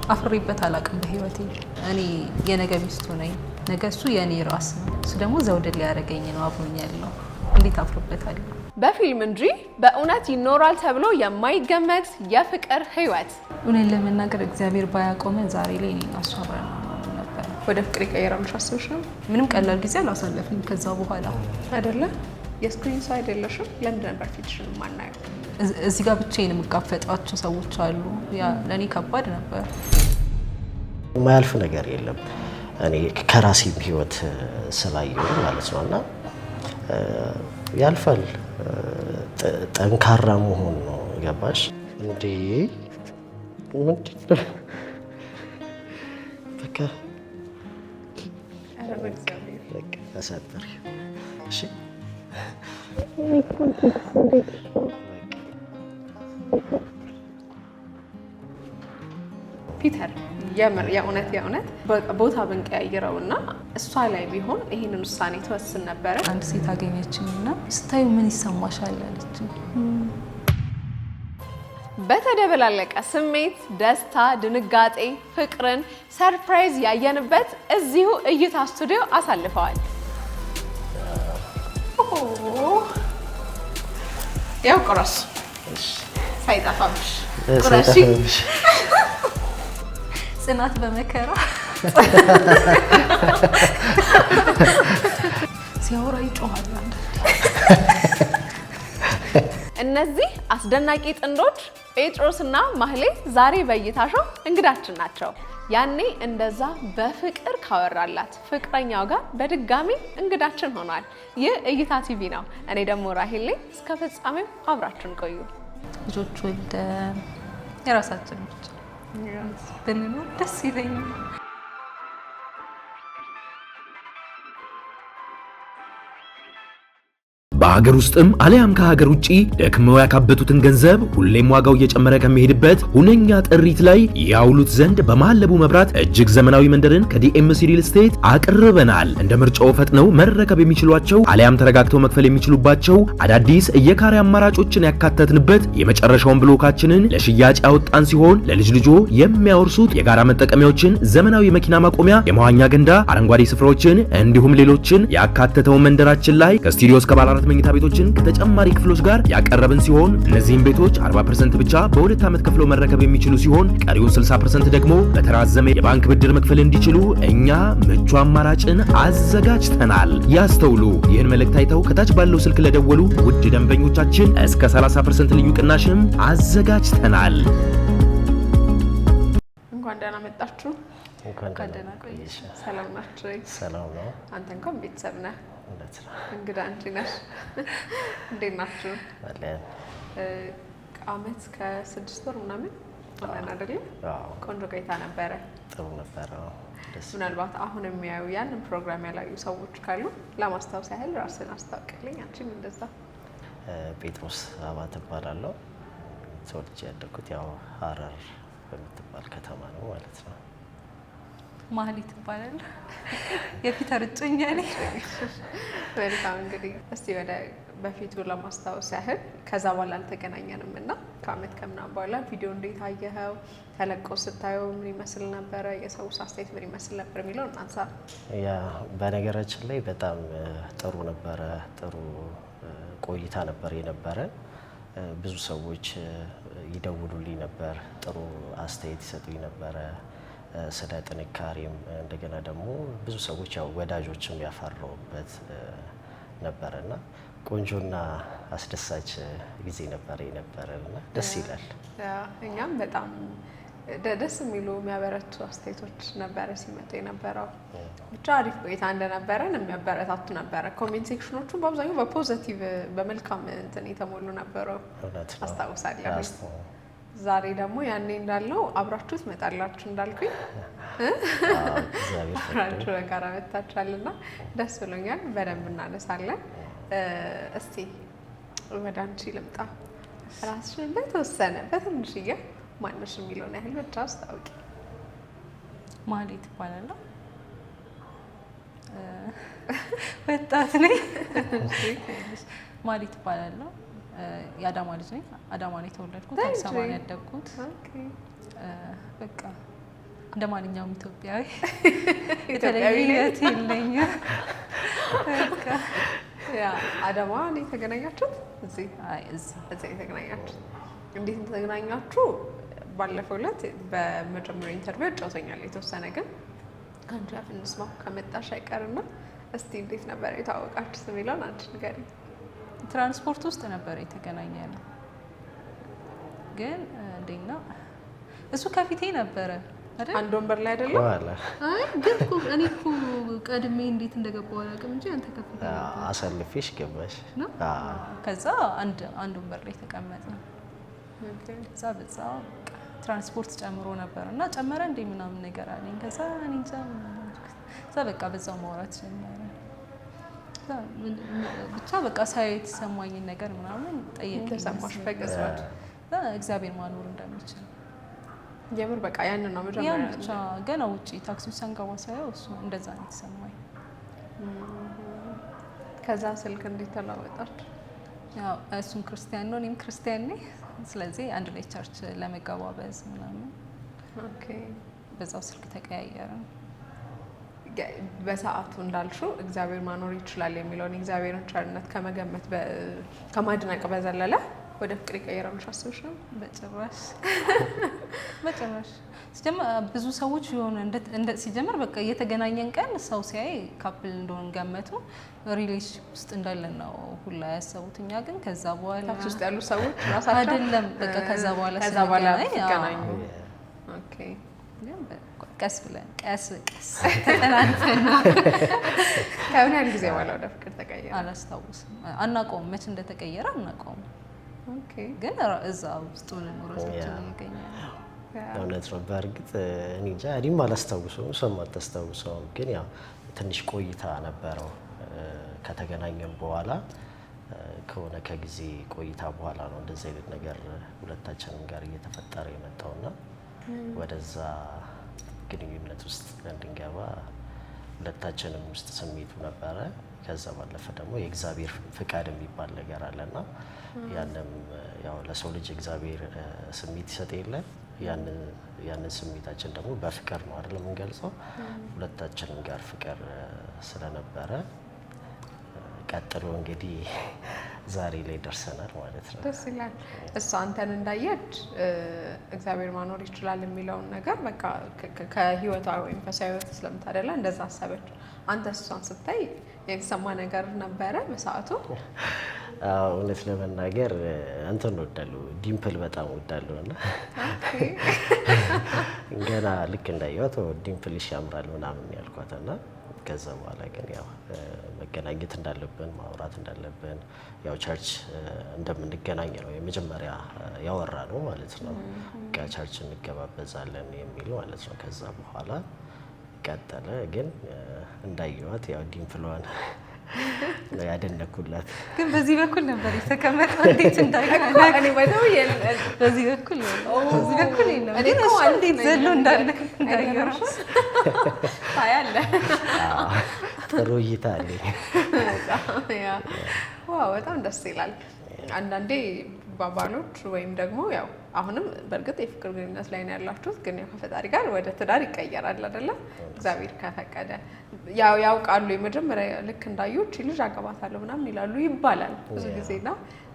አፍሬበት አላውቅም በህይወቴ። እኔ የነገ ሚስቱ ነኝ፣ ነገ እሱ የኔ ራስ ነው። እሱ ደግሞ ዘውድ ሊያደርገኝ ነው አብሮኝ ያለው። እንዴት አፍሬበታለሁ? በፊልም እንጂ በእውነት ይኖራል ተብሎ የማይገመት የፍቅር ህይወት። እውነት ለመናገር እግዚአብሔር ባያቆመን ዛሬ ላይ እኔ አሷራ ነበር። ወደ ፍቅር ይቀየራልሽ አስበሽ ነው? ምንም ቀላል ጊዜ አላሳለፍንም ከዛ በኋላ አይደለ? የስክሪን ሰው አይደለሽም። ለምን ነበር ፊትሽን ማናየው? እዚህ ጋር ብቻዬን የምጋፈጣቸው ሰዎች አሉ። ያ ለኔ ከባድ ነበር። የማያልፍ ነገር የለም። እኔ ከራሴም ህይወት ስላየሁ ማለት ነውና ያልፋል። ጠንካራ መሆን ነው። ገባሽ እንዴ? ምንድነው በቃ አሳጥሪ። እሺ ፒተር የእውነት ቦታ ብንቀያይረውና እሷ ላይ ቢሆን ይሄንን ውሳኔ ትወስን ነበረ? አንድ ሴት አገኘችኝና ስታዩ ምን ይሰማሻል አለችኝ። በተደበላለቀ ስሜት ደስታ፣ ድንጋጤ፣ ፍቅርን፣ ሰርፕራይዝ ያየንበት እዚሁ እይታ ስቱዲዮ አሳልፈዋል። ያው ቁረስ ሳይጣፋብሽ ቁረሺ። ጽናት በመከራ ሲያወራ ይጮሃል። እነዚህ አስደናቂ ጥንዶች ጴጥሮስና ማህሌት ዛሬ በእይታ ሾው እንግዳችን ናቸው። ያኔ እንደዛ በፍቅር ካወራላት ፍቅረኛው ጋር በድጋሚ እንግዳችን ሆኗል። ይህ እይታ ቲቪ ነው። እኔ ደግሞ ራሄል ነኝ። እስከ ፍጻሜው አብራችን ቆዩ። ልጆች ወልደ የራሳችን ብቻ ብንኖር ደስ ይለኛል። በሀገር ውስጥም አለያም ከሀገር ውጪ ደክመው ያካበቱትን ገንዘብ ሁሌም ዋጋው እየጨመረ ከመሄድበት ሁነኛ ጥሪት ላይ ያውሉት ዘንድ በመሐለቡ መብራት እጅግ ዘመናዊ መንደርን ከዲኤምሲ ሪል ስቴት አቅርበናል። እንደ ምርጫው ፈጥነው መረከብ የሚችሏቸው አለያም ተረጋግተው መክፈል የሚችሉባቸው አዳዲስ የካሬ አማራጮችን ያካተትንበት የመጨረሻውን ብሎካችንን ለሽያጭ ያወጣን ሲሆን ለልጅ ልጆ የሚያወርሱት የጋራ መጠቀሚያዎችን፣ ዘመናዊ መኪና ማቆሚያ፣ የመዋኛ ገንዳ፣ አረንጓዴ ስፍራዎችን እንዲሁም ሌሎችን ያካተተው መንደራችን ላይ ከስቱዲዮ እስከ ባለ 4 መኝታ ቤቶችን ከተጨማሪ ክፍሎች ጋር ያቀረብን ሲሆን እነዚህም ቤቶች 40% ብቻ በ2 ዓመት ከፍለው መረከብ የሚችሉ ሲሆን ቀሪውን 60% ደግሞ በተራዘመ የባንክ ብድር መክፈል እንዲችሉ እኛ ምቹ አማራጭን አዘጋጅተናል። ያስተውሉ። ይህን መልእክት አይተው ከታች ባለው ስልክ ለደወሉ ውድ ደንበኞቻችን እስከ 30% ልዩ ቅናሽም አዘጋጅተናል። እንኳን ደህና መጣችሁ። እንኳን ደህና ቆየሽ። ሰላም ናችሁ? ሰላም ነው። አንተ እንኳን ቤተሰብ ነህ። እንግዳ አንቺ ነሽ። እንዴት ናችሁ? አለን። አመት ከ6 ወር ምናምን አለን አይደል? ቆንጆ ቆይታ ነበረ። ጥሩ ነበረ። ምናልባት አሁን የሚያዩ ያንን ፕሮግራም ያላዩ ሰዎች ካሉ ለማስታወስ ያህል ራስን አስታውቅልኝ። አንቺም እንደዛ። ጴጥሮስ አባተ እባላለሁ። ተወልጄ ያደግኩት ያው ሀረር በምትባል ከተማ ነው ማለት ነው። ማህሌት እባላለሁ። የፒተር እጮኛ ነኝ። መልካም። እንግዲህ እስቲ ወደ በፊቱ ለማስታወስ ያህል ከዛ በኋላ አልተገናኘንም እና ከአመት ከምናምን በኋላ ቪዲዮ እንዴት አየኸው? ተለቆ ስታየው ምን ይመስል ነበረ? የሰው አስተያየት ምን ይመስል ነበር የሚለውን አንሳ። ያ በነገራችን ላይ በጣም ጥሩ ነበረ። ጥሩ ቆይታ ነበር የነበረ። ብዙ ሰዎች ይደውሉልኝ ነበር፣ ጥሩ አስተያየት ይሰጡኝ ነበረ ስለ ጥንካሬም። እንደገና ደግሞ ብዙ ሰዎች ያው ወዳጆችም ያፈራውበት ነበርና ቆንጆና አስደሳች ጊዜ ነበር የነበረና ደስ ይላል። እኛም በጣም ደስ የሚሉ የሚያበረቱ አስተያየቶች ነበረ ሲመጡ የነበረው። ብቻ አሪፍ ቆይታ እንደነበረን የሚያበረታቱ ነበረ። ኮሜንት ሴክሽኖቹ በአብዛኛው በፖዚቲቭ በመልካም እንትን የተሞሉ ነበሩ አስታውሳለሁ። ዛሬ ደግሞ ያኔ እንዳልነው አብራችሁ ትመጣላችሁ እንዳልኩኝ አብራችሁ በጋራ መታችኋልና ደስ ብሎኛል። በደንብ እናነሳለን። እስቲ ወደ አንቺ ልምጣ። ራስሽን በተወሰነ በትንሽዬ ማንሽ የሚለውን ያህል ብቻ አስታውቂ። ማህሌት እባላለሁ። ወጣት ነኝ። ማህሌት እባላለሁ። የአዳማ ልጅ ነኝ። አዳማ ነው የተወለድኩት፣ አዲስ አበባ ነው ያደግኩት። በቃ እንደማንኛውም ኢትዮጵያዊ የተለየለት የለኝም። አዳማ ነው የተገናኛችሁት? እዚህ የተገናኛችሁት። እንዴት ተገናኛችሁ? ባለፈው ዕለት በመጀመሪያ ኢንተርቪው ጫውተኛል የተወሰነ፣ ግን አንቺ አፍ እንስማው ከመጣሽ አይቀርና እስቲ እንዴት ነበር የተዋወቃችሁት የሚለውን አንቺ ንገሪኝ። ትራንስፖርት ውስጥ ነበር የተገናኘነው፣ ግን እንዴት ነው እሱ ከፊቴ ነበረ አይደል? አንድ ወንበር ላይ አይደለም? አይ ግን እኔ እኮ ቀድሜ እንዴት እንደገባው አላውቅም እንጂ አንተ ከፊቴ ነበር። አሳልፌሽ ገባሽ? ከዛ አንድ ወንበር ላይ ተቀመጥን። ከዛ በዛ ትራንስፖርት ጨምሮ ነበር እና ጨመረ እንደ ምናምን ነገር አለኝ። ከዛ እኔ እንጃ ከዛ በቃ በዛው ማውራት ጀመረ። ብቻ በቃ ሳይ የተሰማኝን ነገር ምናምን ጠየቀኝ። ተሰማሽ? በቅጽበት እግዚአብሔር ማኖር እንደሚችል የምር በቃ ያንን ነው መጀመሪያ። ያን ብቻ ገና ውጪ ታክሲ ሳንገባ ሳየው እሱ እንደዛ ነው የተሰማኝ። ከዛ ስልክ እንዴት ተለወጣችሁ? ያው እሱም ክርስቲያን ነው እኔም ክርስቲያን ነኝ። ስለዚህ አንድ ላይ ቸርች ለመገባበዝ ምናምን ኦኬ፣ በዛው ስልክ ተቀያየርን። በሰዓቱ እንዳልሽው እግዚአብሔር ማኖር ይችላል የሚለውን እግዚአብሔርን ቸርነት ከመገመት ከማድነቅ በዘለለ ወደ ፍቅር ይቀየራልሽ አስበሽ ነው? በጭራሽ ሲጀመር ብዙ ሰዎች የሆነ ሲጀመር በቃ እየተገናኘን ቀን ሰው ሲያይ ካፕል እንደሆን ገመቱ ሪሌሽንሺፕ ውስጥ እንዳለን ነው ሁላ ያሰቡት። እኛ ግን ከዛ በኋላ ታክሲ ውስጥ ያሉ ሰዎች ራሳቸው አይደለም በቃ ከዛ በኋላ ሲገናኙ ኦኬ፣ ቀስ ብለን ቀስ ተጠናንፈን ከምን ያህል ጊዜ በኋላ ወደ ፍቅር ተቀየረ? አላስታውስም። አናውቀውም መች እንደተቀየረ አናውቀውም። ኦኬ፣ ግን እዛ ውስጥ ሆነን ራሳችን ይገኛል። እውነት ነው። በእርግጥ እኔ እንጃ እኔም አላስታውሰውም፣ እሷም አታስታውሰውም። ግን ያው ትንሽ ቆይታ ነበረው ከተገናኘን በኋላ ከሆነ ከጊዜ ቆይታ በኋላ ነው እንደዚህ አይነት ነገር ሁለታችንም ጋር እየተፈጠረ የመጣውና ወደዛ ግንኙነት ውስጥ እንድንገባ ሁለታችንም ውስጥ ስሜቱ ነበረ። ከዛ ባለፈ ደግሞ የእግዚአብሔር ፍቃድ የሚባል ነገር አለና ያንም ያው ለሰው ልጅ እግዚአብሔር ስሜት ይሰጥ የለ ያንን ስሜታችን ደግሞ በፍቅር ነው አይደል የምንገልጸው። ሁለታችንም ጋር ፍቅር ስለነበረ ቀጥሎ እንግዲህ ዛሬ ላይ ደርሰናል ማለት ነው። ደስ ይላል። እሷ አንተን እንዳየች እግዚአብሔር ማኖር ይችላል የሚለውን ነገር በቃ ከህይወቷ ወይም ከሰው ህይወት ስለምታደላ እንደዛ አሰበች። አንተ እሷን ስታይ የተሰማ ነገር ነበረ በሰዓቱ? እውነት ለመናገር እንትን እወዳለሁ፣ ዲምፕል በጣም እወዳለሁ እና ገና ልክ እንዳየኋት ዲምፕልሽ ያምራል ምናምን ያልኳት እና ከዛ በኋላ ግን ያው መገናኘት እንዳለብን ማውራት እንዳለብን ያው ቸርች እንደምንገናኝ ነው የመጀመሪያ ያወራ ነው ማለት ነው። ከቸርች እንገባበዛለን የሚል ማለት ነው። ከዛ በኋላ ቀጠለ። ግን እንዳየኋት ያው ዲምፕሏን ነው ያደነኩላት። ግን በዚህ በኩል ነበር የተቀመጠው። እንዴት እንዳይሆነ እኔ ባይተው በዚህ በኩል የለም። ግን እሱ እንዴት ዘሎ እንዳየራስ ታያለ። ጥሩ እይታ አለኝ። ዋው በጣም ደስ ይላል። አንዳንዴ ባባሎች ወይም ደግሞ ያው አሁንም በእርግጥ የፍቅር ግንኙነት ላይ ነው ያላችሁት፣ ግን ያው ከፈጣሪ ጋር ወደ ትዳር ይቀየራል አይደለ? እግዚአብሔር ከፈቀደ ያው ያውቃሉ። የመጀመሪያ ልክ እንዳዩት ልጅ አገባታለሁ ምናምን ይላሉ ይባላል ብዙ ጊዜና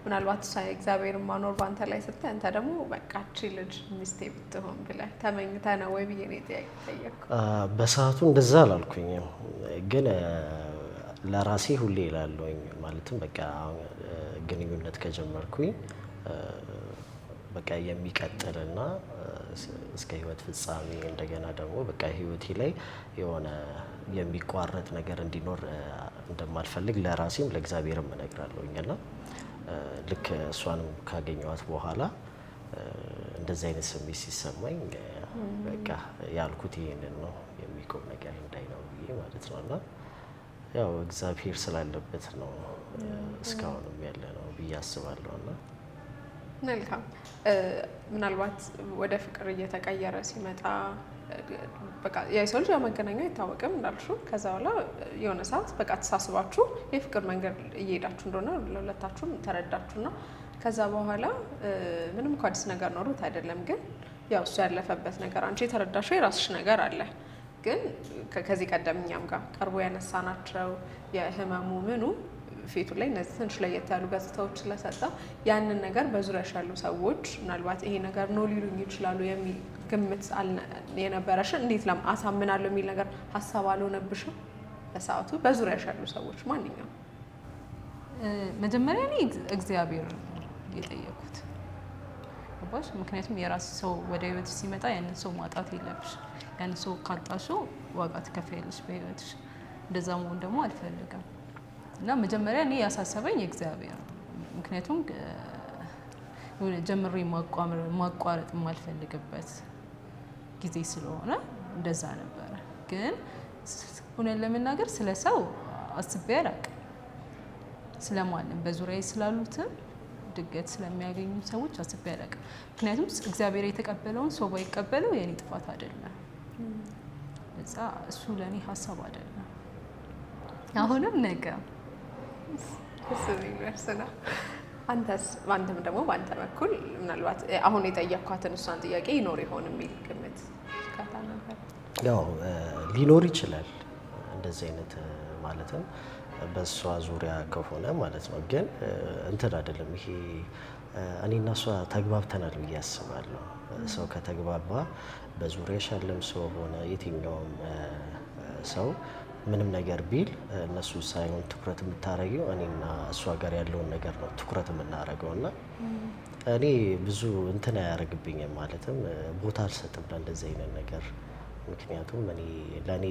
ምናልባት እሷ እግዚአብሔር ማኖር ባንተ ላይ ስታይ አንተ ደግሞ በቃቺ ልጅ ሚስቴ ብትሆን ብለህ ተመኝተህ ነው ወይ ብዬ ነው ጠየቅኩ። በሰዓቱ እንደዛ አላልኩኝም፣ ግን ለራሴ ሁሌ እላለሁኝ ማለትም በቃ ግንኙነት ከጀመርኩኝ በቃ የሚቀጥልና እስከ ህይወት ፍጻሜ እንደገና ደግሞ በቃ ህይወቴ ላይ የሆነ የሚቋረጥ ነገር እንዲኖር እንደማልፈልግ ለራሴም ለእግዚአብሔርም እነግራለሁኝና ልክ እሷንም ካገኘኋት በኋላ እንደዚህ አይነት ስሜት ሲሰማኝ በቃ ያልኩት ይሄንን ነው የሚቆም ነገር እንዳይነው ብዬ ማለት ነውና ያው እግዚአብሔር ስላለበት ነው እስካሁንም ያለ ነው ብዬ አስባለሁና መልካም። ምናልባት ወደ ፍቅር እየተቀየረ ሲመጣ በቃ የሰው ልጅ መገናኛ አይታወቅም እንዳልሽው። ከዛ በኋላ የሆነ ሰዓት በቃ ተሳስባችሁ የፍቅር መንገድ እየሄዳችሁ እንደሆነ ለሁለታችሁም ተረዳችሁና ከዛ በኋላ ምንም እንኳን አዲስ ነገር ኖሮት አይደለም፣ ግን ያው እሱ ያለፈበት ነገር አንቺ የተረዳሽው የራስሽ ነገር አለ። ግን ከዚህ ቀደም እኛም ጋር ቀርቦ ያነሳናቸው የህመሙ ምኑ ፊቱ ላይ እነዚህ ትንሽ ለየት ያሉ ገጽታዎች ስለሰጠው ያንን ነገር በዙሪያሽ ያሉ ሰዎች ምናልባት ይሄ ነገር ነው ሊሉኝ ይችላሉ የሚል ግምት የነበረሽን እንዴት አሳምናለሁ የሚል ነገር ሀሳብ አልሆነብሽም? በሰዓቱ በዙሪያሽ ያሉ ሰዎች ማንኛውም መጀመሪያ እኔ እግዚአብሔር የጠየኩት ገባሽ? ምክንያቱም የራስ ሰው ወደ ህይወትሽ ሲመጣ ያንን ሰው ማጣት የለብሽ። ያንን ሰው ካጣሽው ዋጋ ትከፍያለሽ በህይወትሽ። እንደዛ መሆን ደግሞ አልፈልግም እና መጀመሪያ እኔ ያሳሰበኝ እግዚአብሔር ነው። ምክንያቱም ጀምሬ ማቋረጥ የማልፈልግበት ጊዜ ስለሆነ እንደዛ ነበረ። ግን እውነት ለመናገር ስለ ሰው አስቤ አላውቅም። ስለማንም በዙሪያዬ ስላሉትም ድገት ስለሚያገኙ ሰዎች አስቤ አላውቅም። ምክንያቱም እግዚአብሔር የተቀበለውን ሰው ባይቀበለው የኔ ጥፋት አይደለም። ለዛ እሱ ለኔ ሀሳብ አይደለም። አሁንም ነገ እሱ ነው። አንተም ደግሞ በአንተ በኩል ምናልባት አሁን የጠየኳትን እሷን ጥያቄ ይኖር ይሆን የሚል ግምት ካታ ነበር? ያው ሊኖር ይችላል እንደዚህ አይነት ማለትም በእሷ ዙሪያ ከሆነ ማለት ነው። ግን እንትን አይደለም ይሄ እኔና እሷ ተግባብተናል ብዬ አስባለሁ። ሰው ከተግባባ በዙሪያሽ ያለም ሰው ሆነ የትኛውም ሰው ምንም ነገር ቢል እነሱ ሳይሆን ትኩረት የምታረጊው እኔና እሷ ጋር ያለውን ነገር ነው ትኩረት የምናረገው እና እኔ ብዙ እንትን አያደርግብኝም ማለትም ቦታ አልሰጥም ለእንደዚህ አይነት ነገር። ምክንያቱም ለእኔ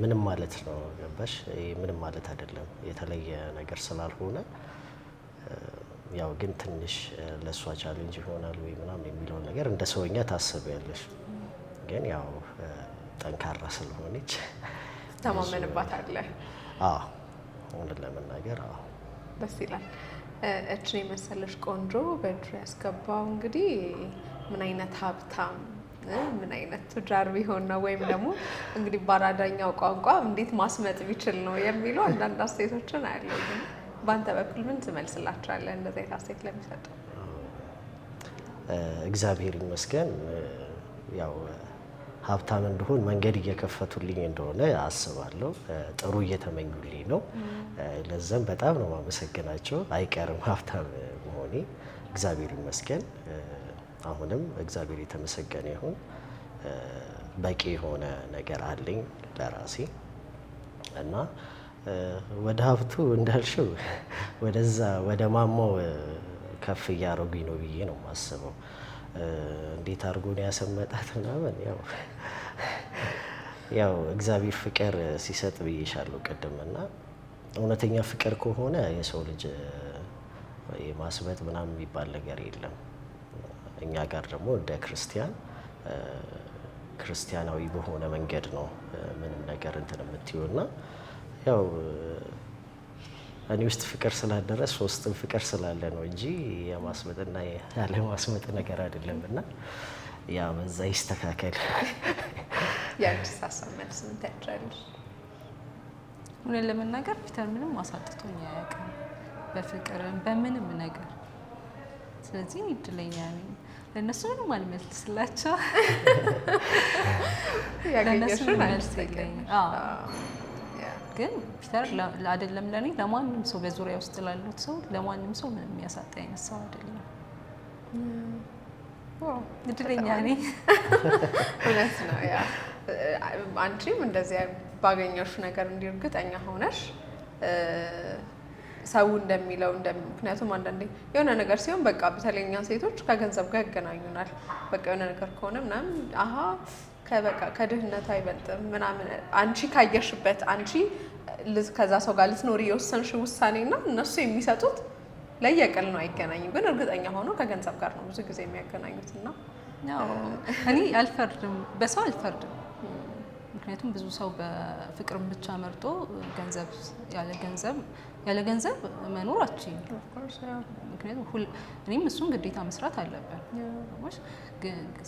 ምንም ማለት ነው ገባሽ? ምንም ማለት አይደለም የተለየ ነገር ስላልሆነ ያው ግን ትንሽ ለእሷ ቻሌንጅ ይሆናል ወይ ምናምን የሚለውን ነገር እንደ ሰውኛ ታስቢያለሽ። ግን ያው ጠንካራ ስለሆነች ተማመንባታለህ? አዎ እውነት ለመናገር አዎ። ደስ ይላል። እችን የመሰለሽ ቆንጆ በእጁ ያስገባው እንግዲህ ምን አይነት ሀብታም ምን አይነት ቱጃር ቢሆን ነው ወይም ደግሞ እንግዲህ በአራዳኛው ቋንቋ እንዴት ማስመጥ ቢችል ነው የሚሉ አንዳንድ አስተያየቶችን አያለው። ግን በአንተ በኩል ምን ትመልስላቸዋለህ እንደዚህ አይነት አስተያየት ለሚሰጡ? እግዚአብሔር ይመስገን ያው ሀብታም እንደሆን መንገድ እየከፈቱልኝ እንደሆነ አስባለሁ። ጥሩ እየተመኙልኝ ነው። ለዛም በጣም ነው ማመሰግናቸው። አይቀርም ሀብታም መሆኔ እግዚአብሔር ይመስገን። አሁንም እግዚአብሔር የተመሰገነ ይሁን። በቂ የሆነ ነገር አለኝ ለራሴ እና ወደ ሀብቱ እንዳልሽው ወደዛ ወደ ማማው ከፍ እያደረጉኝ ነው ብዬ ነው የማስበው። እንዴት አድርጎ ነው ያሰመጣት ምናምን ያው እግዚአብሔር ፍቅር ሲሰጥ ብዬሻለሁ ቅድም እና እውነተኛ ፍቅር ከሆነ የሰው ልጅ የማስበጥ ምናምን የሚባል ነገር የለም። እኛ ጋር ደግሞ እንደ ክርስቲያናዊ በሆነ መንገድ ነው ምንም ነገር እንትን የምትይውና ያው እኔ ውስጥ ፍቅር ስላደረ ሶስትም ፍቅር ስላለ ነው እንጂ የማስመጥና ያለ ማስመጥ ነገር አይደለም። እና ያ በዛ ይስተካከል። ያንቺ ሳሰመልስ ምን ታያለሽ? እውነት ለመናገር ፒተር ምንም አሳጥቶኝ አያውቅም በፍቅርም በምንም ነገር። ስለዚህ እድለኛ ነኝ። ለእነሱ ምንም አልመልስላቸው። ለእነሱ መልስ የለኝም። ግን ፒተር አይደለም ለኔ ለማንም ሰው በዙሪያ ውስጥ ላሉት ሰው ለማንም ሰው ምንም የሚያሳጣ አይነት ሰው አይደለም። እድለኛ ነኝ። እውነት ነው። ያ አንቺም እንደዚያ ባገኘሽ ነገር እንዲህ እርግጠኛ ሆነሽ ሰው እንደሚለው ምክንያቱም አንዳንዴ የሆነ ነገር ሲሆን በቃ በተለይ እኛ ሴቶች ከገንዘብ ጋር ያገናኙናል። በቃ የሆነ ነገር ከሆነ ምናምን አሀ ከድህነት አይበልጥም ምናምን አንቺ ካየሽበት አንቺ ከዛ ሰው ጋር ልትኖሪ የወሰንሽ ውሳኔና እነሱ የሚሰጡት ለየቅል ነው፣ አይገናኝም። ግን እርግጠኛ ሆኖ ከገንዘብ ጋር ነው ብዙ ጊዜ የሚያገናኙት እና እኔ አልፈርድም፣ በሰው አልፈርድም። ምክንያቱም ብዙ ሰው በፍቅርም ብቻ መርጦ ያለ ገንዘብ መኖር አትችይም። ምክንያቱም እኔም እሱን ግዴታ መስራት አለብን።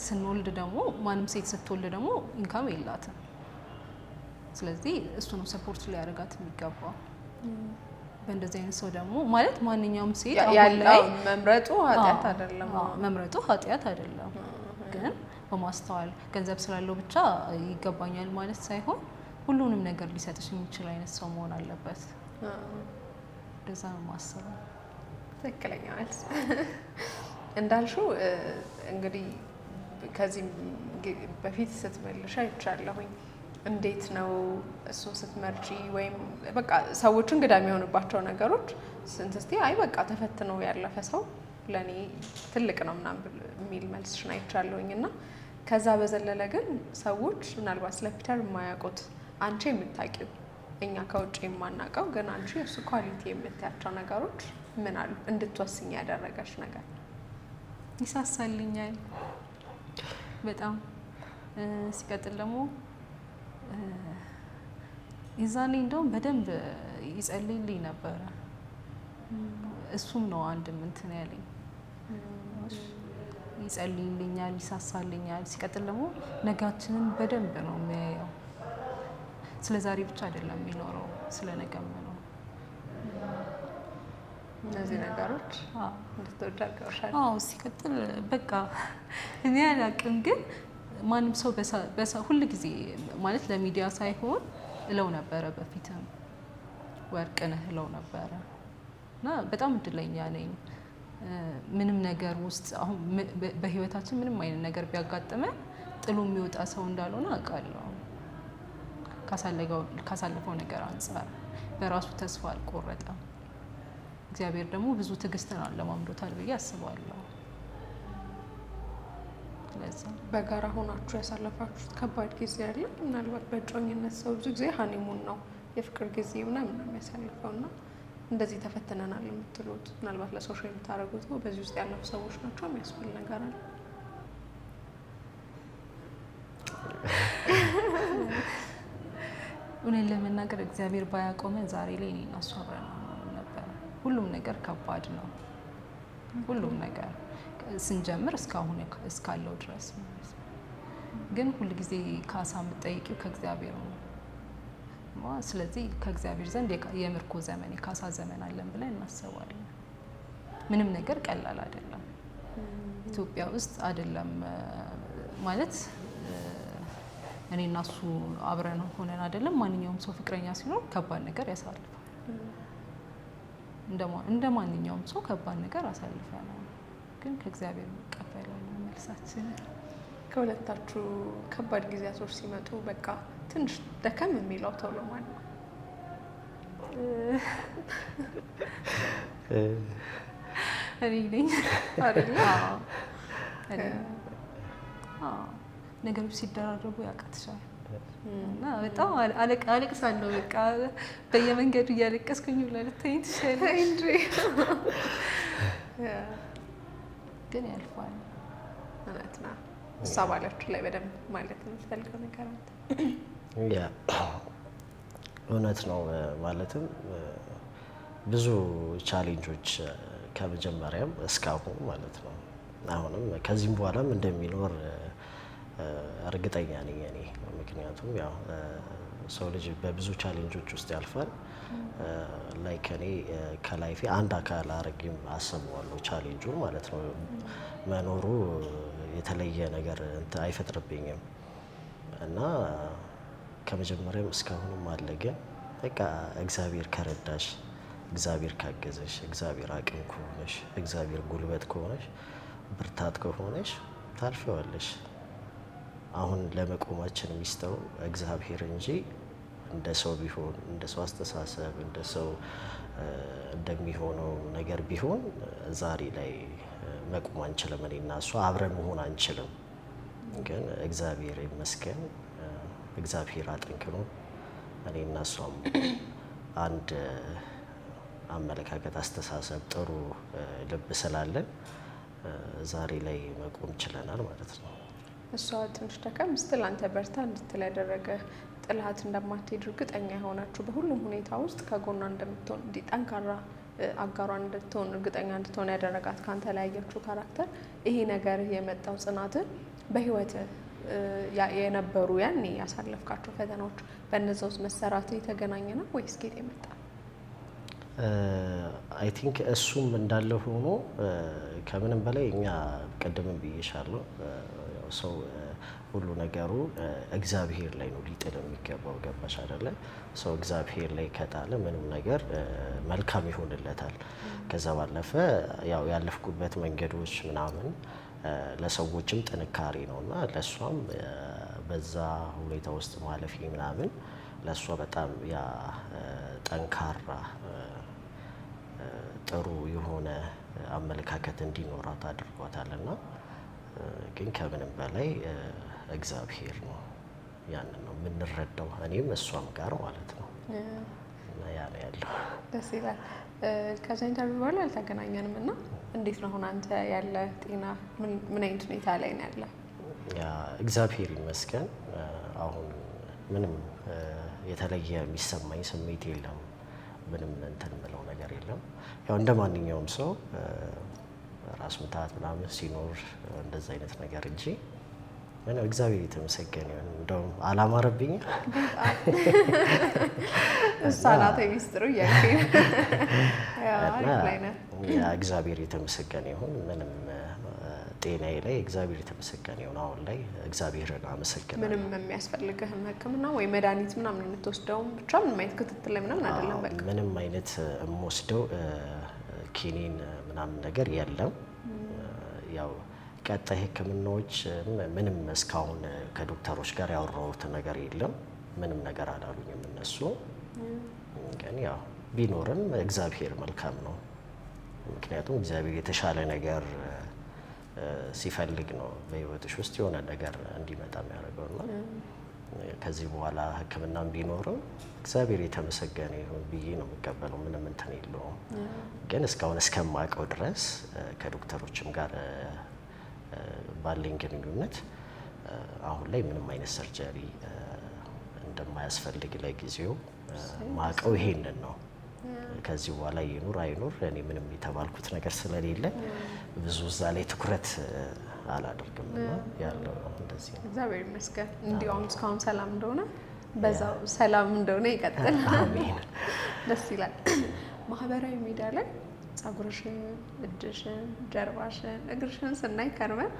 ስንወልድ ደግሞ ማንም ሴት ስትወልድ ደግሞ ኢንካም የላትም። ስለዚህ እሱ ነው ሰፖርት ሊያደርጋት የሚገባው። በእንደዚህ አይነት ሰው ደግሞ ማለት ማንኛውም ሴት ያለው መምረጡ ኃጢአት አይደለም። መምረጡ ኃጢአት አይደለም። ግን በማስተዋል ገንዘብ ስላለው ብቻ ይገባኛል ማለት ሳይሆን ሁሉንም ነገር ሊሰጥሽ የሚችል አይነት ሰው መሆን አለበት። እንደዛ ነው የማስበው። ትክክለኛ መልስ። እንዳልሽው እንግዲህ ከዚህ በፊት ስትመልሽ አይቻለሁኝ። እንዴት ነው እሱን ስትመርጪ ወይም በቃ ሰዎቹ እንግዳ የሚሆንባቸው ነገሮች ስንት አይ በቃ ተፈትነው ያለፈ ሰው ለእኔ ትልቅ ነው ምናምን የሚል መልስሽን አይቻለሁኝ። እና ከዛ በዘለለ ግን ሰዎች ምናልባት ስለ ፒተር የማያውቁት አንቺ የምታውቂው እኛ ከውጭ የማናውቀው ግን አንቺ የእሱ ኳሊቲ የምታያቸው ነገሮች ምን አሉ? እንድትወስኝ ያደረገች ነገር? ይሳሳልኛል በጣም። ሲቀጥል ደግሞ የዛኔ እንደውም በደንብ ይጸልይልኝ ነበረ። እሱም ነው አንድም እንትን ያለኝ። ይጸልይልኛል፣ ይሳሳልኛል። ሲቀጥል ደግሞ ነጋችንን በደንብ ነው የሚያየው። ስለ ዛሬ ብቻ አይደለም የሚኖረው፣ ስለ ነገም ነው። እነዚህ ነገሮች እንድትወድ አድርገውሻል? አዎ። ሲቀጥል በቃ እኔ አላውቅም፣ ግን ማንም ሰው ሁል ጊዜ ማለት ለሚዲያ ሳይሆን እለው ነበረ። በፊትም ወርቅ ነህ እለው ነበረ እና በጣም እድለኛ ነኝ። ምንም ነገር ውስጥ አሁን በህይወታችን ምንም አይነት ነገር ቢያጋጥመን ጥሎ የሚወጣ ሰው እንዳልሆነ አውቃለሁ። ካሳለፈው ነገር አንጻር በራሱ ተስፋ አልቆረጠም። እግዚአብሔር ደግሞ ብዙ ትዕግስትን አለማምዶታል ብዬ አስባለሁ። ለዛ በጋራ ሆናችሁ ያሳለፋችሁት ከባድ ጊዜ አለ? ምናልባት በእጮኝነት ሰው ብዙ ጊዜ ሀኒሙን ነው የፍቅር ጊዜ ምናምን ነው የሚያሳልፈው እና እንደዚህ ተፈትነናል የምትሉት ምናልባት ለሶሻል የምታደርጉት ነው በዚህ ውስጥ ያለፉ ሰዎች ናቸው የሚያስብል ነገር አለ? እውነት ለመናገር እግዚአብሔር ባያቆመን ዛሬ ላይ እኔና እሱ አብረን ነበር። ሁሉም ነገር ከባድ ነው። ሁሉም ነገር ስንጀምር እስካሁን እስካለው ድረስ ማለት ነው። ግን ሁልጊዜ ካሳ የምትጠይቂው ከእግዚአብሔር ነው። ስለዚህ ከእግዚአብሔር ዘንድ የምርኮ ዘመን የካሳ ዘመን አለን ብለን እናስባለን። ምንም ነገር ቀላል አይደለም። ኢትዮጵያ ውስጥ አይደለም ማለት እኔና እሱ አብረን ሆነን አይደለም ማንኛውም ሰው ፍቅረኛ ሲኖር ከባድ ነገር ያሳልፋል። እንደ ማንኛውም ሰው ከባድ ነገር አሳልፈናል። ግን ከእግዚአብሔር እንቀበላለን መልሳችን። ከሁለታችሁ ከባድ ጊዜያቶች ሲመጡ በቃ ትንሽ ደከም የሚለው ቶሎ ማለት ነው? እኔ ነኝ አይደል? ነገሮች ሲደራረቡ ያቃትሻል እና በጣም አለቅሳለሁ። በቃ በየመንገዱ እያለቀስኩኝ ልትይኝ ትችላለሽ እንጂ ግን ያልፋል። እውነት ነው። እሷ ባለችው ላይ በደንብ ማለት ነው የምትፈልገው ነገር አለ? እውነት ነው። ማለትም ብዙ ቻሌንጆች ከመጀመሪያም እስካሁን ማለት ነው አሁንም ከዚህም በኋላም እንደሚኖር እርግጠኛ ነኝ እኔ። ምክንያቱም ያው ሰው ልጅ በብዙ ቻሌንጆች ውስጥ ያልፋል። ላይክ እኔ ከላይፌ አንድ አካል አድርጌም አስበዋለሁ ቻሌንጁን ማለት ነው። መኖሩ የተለየ ነገር አይፈጥርብኝም እና ከመጀመሪያም እስካሁንም አለ። ግን በቃ እግዚአብሔር ከረዳሽ፣ እግዚአብሔር ካገዘሽ፣ እግዚአብሔር አቅም ከሆነሽ፣ እግዚአብሔር ጉልበት ከሆነሽ፣ ብርታት ከሆነሽ ታልፈዋለሽ። አሁን ለመቆማችን የሚስተው እግዚአብሔር እንጂ እንደ ሰው ቢሆን እንደ ሰው አስተሳሰብ እንደ ሰው እንደሚሆነው ነገር ቢሆን ዛሬ ላይ መቆም አንችልም። እኔና እሷ አብረን መሆን አንችልም። ግን እግዚአብሔር ይመስገን እግዚአብሔር አጠንክሮ እኔና እሷም አንድ አመለካከት፣ አስተሳሰብ፣ ጥሩ ልብ ስላለን ዛሬ ላይ መቆም ችለናል ማለት ነው። እሷ ትንሽ ደከም ስትል አንተ በርታ እንድትል ያደረገ ጥላት እንደማትሄድ እርግጠኛ የሆናችሁ በሁሉም ሁኔታ ውስጥ ከጎኗ እንደምትሆን ጠንካራ አጋሯን እንድትሆን እርግጠኛ እንድትሆን ያደረጋት ካንተ ላይ ያየችው ካራክተር ይሄ ነገር የመጣው ጽናትን በህይወት የነበሩ ያኔ ያሳለፍካቸው ፈተናዎች በእነዛ ውስጥ መሰራት የተገናኘ ነው ወይስ ጌጥ የመጣ? አይ ቲንክ እሱም እንዳለ ሆኖ ከምንም በላይ እኛ ቀደም ብዬሻለሁ ሰው ሁሉ ነገሩ እግዚአብሔር ላይ ነው ሊጥል የሚገባው። ገባሽ አይደለ? ሰው እግዚአብሔር ላይ ከጣለ ምንም ነገር መልካም ይሆንለታል። ከዛ ባለፈ ያው ያለፍኩበት መንገዶች ምናምን ለሰዎችም ጥንካሬ ነውና ለሷም በዛ ሁኔታ ውስጥ ማለፍ ምናምን ለሷ በጣም ያ ጠንካራ ጥሩ የሆነ አመለካከት እንዲኖራት አድርጓታልና ግን ከምንም በላይ እግዚአብሔር ነው። ያንን ነው የምንረዳው እኔም እሷም ጋር ማለት ነው። እና ያ ነው ያለው። ደስ ይላል። ከዛ ኢንተርቪው በኋላ አልተገናኘንም እና እንዴት ነው አሁን አንተ ያለ ጤና ምን አይነት ሁኔታ ላይ ነው ያለ? ያ እግዚአብሔር ይመስገን አሁን ምንም የተለየ የሚሰማኝ ስሜት የለም። ምንም እንትን ብለው ነገር የለም። ያው እንደ ማንኛውም ሰው ራስ ምታት ምናምን ሲኖር እንደዛ አይነት ነገር እንጂ ምን እግዚአብሔር የተመሰገነ ይሁን። እንደውም አላማረብኝም። እሷ ናት ሚስጥሩ እያልኩኝ ያ እግዚአብሔር የተመሰገነ ይሁን። ምንም ጤናዬ ላይ እግዚአብሔር የተመሰገነ ይሁን። አሁን ላይ እግዚአብሔርን አመሰግናለሁ። ምንም የሚያስፈልግህም ሕክምና ወይ መድኃኒት ምናምን የምትወስደውም ብቻ ምንም አይነት ክትትል ላይ ምናምን አይደለም? በቃ ምንም አይነት የምወስደው ኪኒን ምናምን ነገር የለም። ያው ቀጣይ ሕክምናዎች ምንም እስካሁን ከዶክተሮች ጋር ያወራሁት ነገር የለም። ምንም ነገር አላሉኝም እነሱ። ግን ያው ቢኖርም እግዚአብሔር መልካም ነው። ምክንያቱም እግዚአብሔር የተሻለ ነገር ሲፈልግ ነው በህይወትሽ ውስጥ የሆነ ነገር እንዲመጣ የሚያደርገውና ከዚህ በኋላ ሕክምናም ቢኖርም እግዚአብሔር የተመሰገነ ይሁን ብዬ ነው የምቀበለው። ምንም እንትን የለውም። ግን እስካሁን እስከማውቀው ድረስ ከዶክተሮችም ጋር ባለኝ ግንኙነት አሁን ላይ ምንም አይነት ሰርጀሪ እንደማያስፈልግ ለጊዜው ማውቀው ይሄንን ነው። ከዚህ በኋላ ይኑር አይኑር እኔ ምንም የተባልኩት ነገር ስለሌለ ብዙ እዛ ላይ ትኩረት አላደርግም እና ያለው እንደዚህ ነው። እግዚአብሔር ይመስገን። እንዲያውም እስካሁን ሰላም እንደሆነ በዛው ሰላም እንደሆነ ይቀጥል። አሜን። ደስ ይላል። ማህበራዊ ሚዲያ ላይ ጸጉርሽን፣ እጅሽን፣ ጀርባሽን፣ እግርሽን ስናይ ከርመን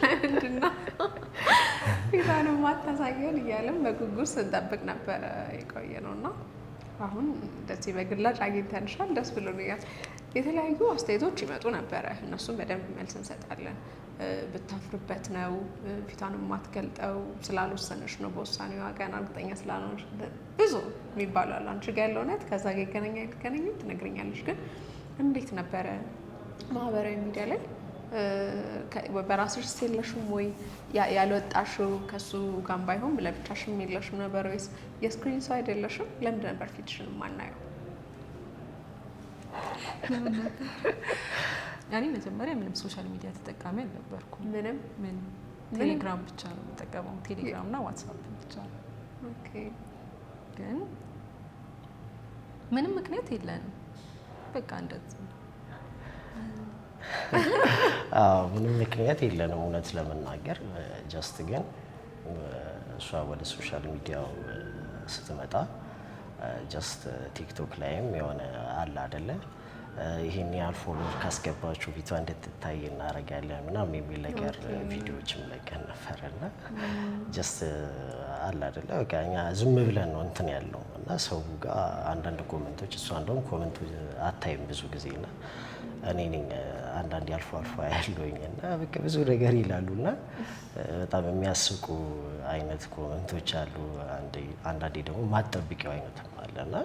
ለምንድን ነው ፊቷን ማታሳየን እያለን በጉጉት ስንጠብቅ ነበረ የቆየ ነው እና አሁን እንደዚህ በግላጭ አግኝተንሻል፣ ደስ ብሎኛል። የተለያዩ አስተያየቶች ይመጡ ነበረ፣ እነሱም በደንብ መልስ እንሰጣለን። ብታፍርበት ነው ፊቷን የማትገልጠው፣ ስላልወሰነች ነው በውሳኔዋ ገና እርግጠኛ ስላልሆነች ብዙ የሚባሉ አሉ። አንቺ ጋር ያለው እውነት ከዛ ጋር ይገናኛል ትነግረኛለች። ግን እንዴት ነበረ ማህበራዊ ሚዲያ ላይ በራስሽ የለሽም ወይ ያልወጣሽው? ከሱ ጋር ባይሆን ለብቻሽም የለሽም ነበር ወይስ የስክሪን ሰው አይደለሽም? ለምንድን ነበር ፊትሽን የማናየው? ያኔ መጀመሪያ ምንም ሶሻል ሚዲያ ተጠቃሚ አልነበርኩም። ምን ቴሌግራም ብቻ ነው የምጠቀመው። ቴሌግራም እና ዋትስአፕ ብቻ ነው። ኦኬ። ግን ምንም ምክንያት የለንም። በቃ እንደዚህ ምንም ምክንያት የለንም እውነት ለመናገር። ጀስት ግን እሷ ወደ ሶሻል ሚዲያው ስትመጣ ጀስት ቲክቶክ ላይም የሆነ አለ አይደለ ይሄን ያህል ፎሎወር ካስገባችሁ ፊቷ እንድትታይ እናደርጋለን ምናምን የሚል ነገር ቪዲዮዎችም ለቀን ነበርና ጀስት አለ አይደለ በቃ እኛ ዝም ብለን ነው እንትን ያለው እና ሰው ጋር አንዳንድ ኮሜንቶች እሷ እንደውም ኮሜንቱ አታይም ብዙ ጊዜና እኔ ነኝ አንዳንዴ አልፎ ያለውኝና በቃ ብዙ ነገር ይላሉና በጣም የሚያስቁ አይነት ኮሜንቶች አሉ። አንዳንዴ ደግሞ ማጠብቂው አይነትም አለና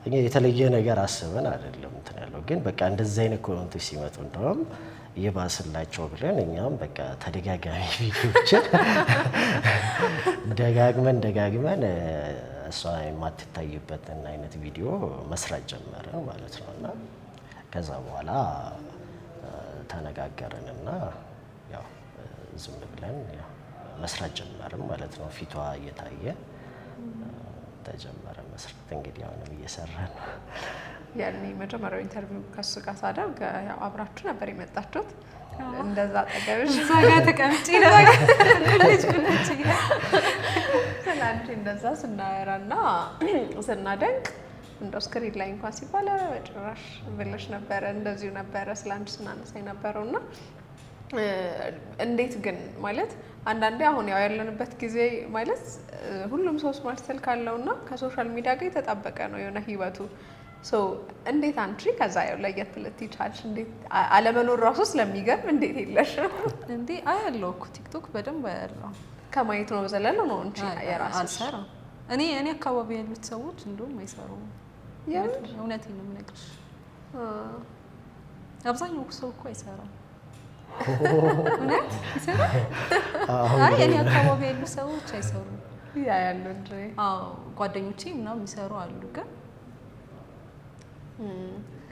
እኛ የተለየ ነገር አስበን አይደለም እንትን ያለው ግን በቃ እንደዚህ አይነት ኮሜንቶች ሲመጡ እንደውም ይባስላቸው ብለን እኛም በቃ ተደጋጋሚ ቪዲዮዎችን ደጋግመን እሷ የማትታይበትን አይነት ቪዲዮ መስራት ጀመርን ማለት ነውና ከዛ በኋላ ተነጋገርንና ያው ዝም ብለን ያው መስራት ጀመርን ማለት ነው። ፊቷ እየታየ ተጀመረ መስራት። እንግዲህ አሁንም እየሰራን ነው። ያኔ መጀመሪያው ኢንተርቪው ከሱ ጋር ሳደርግ ያው አብራችሁ ነበር የመጣችሁት። እንደዛ አጠገብሽ እዛ ጋር ተቀምጬ ነበር ልጅ ስላንቺ እንደዛ ስናወራና ስናደንቅ እንደው ስክሪን ላይ እንኳን ሲባል በጭራሽ ብለሽ ነበረ። እንደዚሁ ነበረ ስላንቺ ስናነሳ የነበረውና እንዴት ግን ማለት አንዳንዴ አሁን ያው ያለንበት ጊዜ ማለት ሁሉም ሰው ስማርት ስልክ አለውና ከሶሻል ሚዲያ ጋር የተጣበቀ ነው የሆነ ህይወቱ። እንዴት አንቺ ከዛ ያው ለየት ልትይ ቻልሽ? እንዴት አለመኖር ራሱ ስለሚገርም እንዴት የለሽ እንዴ? አያለው እኮ ቲክቶክ በደንብ አያለው። ከማየት ነው በዘለለ ነው እንጂ የራስሽ አልሰራም። እኔ አካባቢ ያሉት ሰዎች እንደውም አይሰሩም። እውነቴን ነው የምነግርሽ። አብዛኛው ሰው እኮ አይሰራም። እውነት ይሰራል? አይ እኔ አካባቢ ያሉ ሰዎች አይሰሩም። ያ ያለው እንጂ ጓደኞቼ ምናምን የሚሰሩ አሉ ግን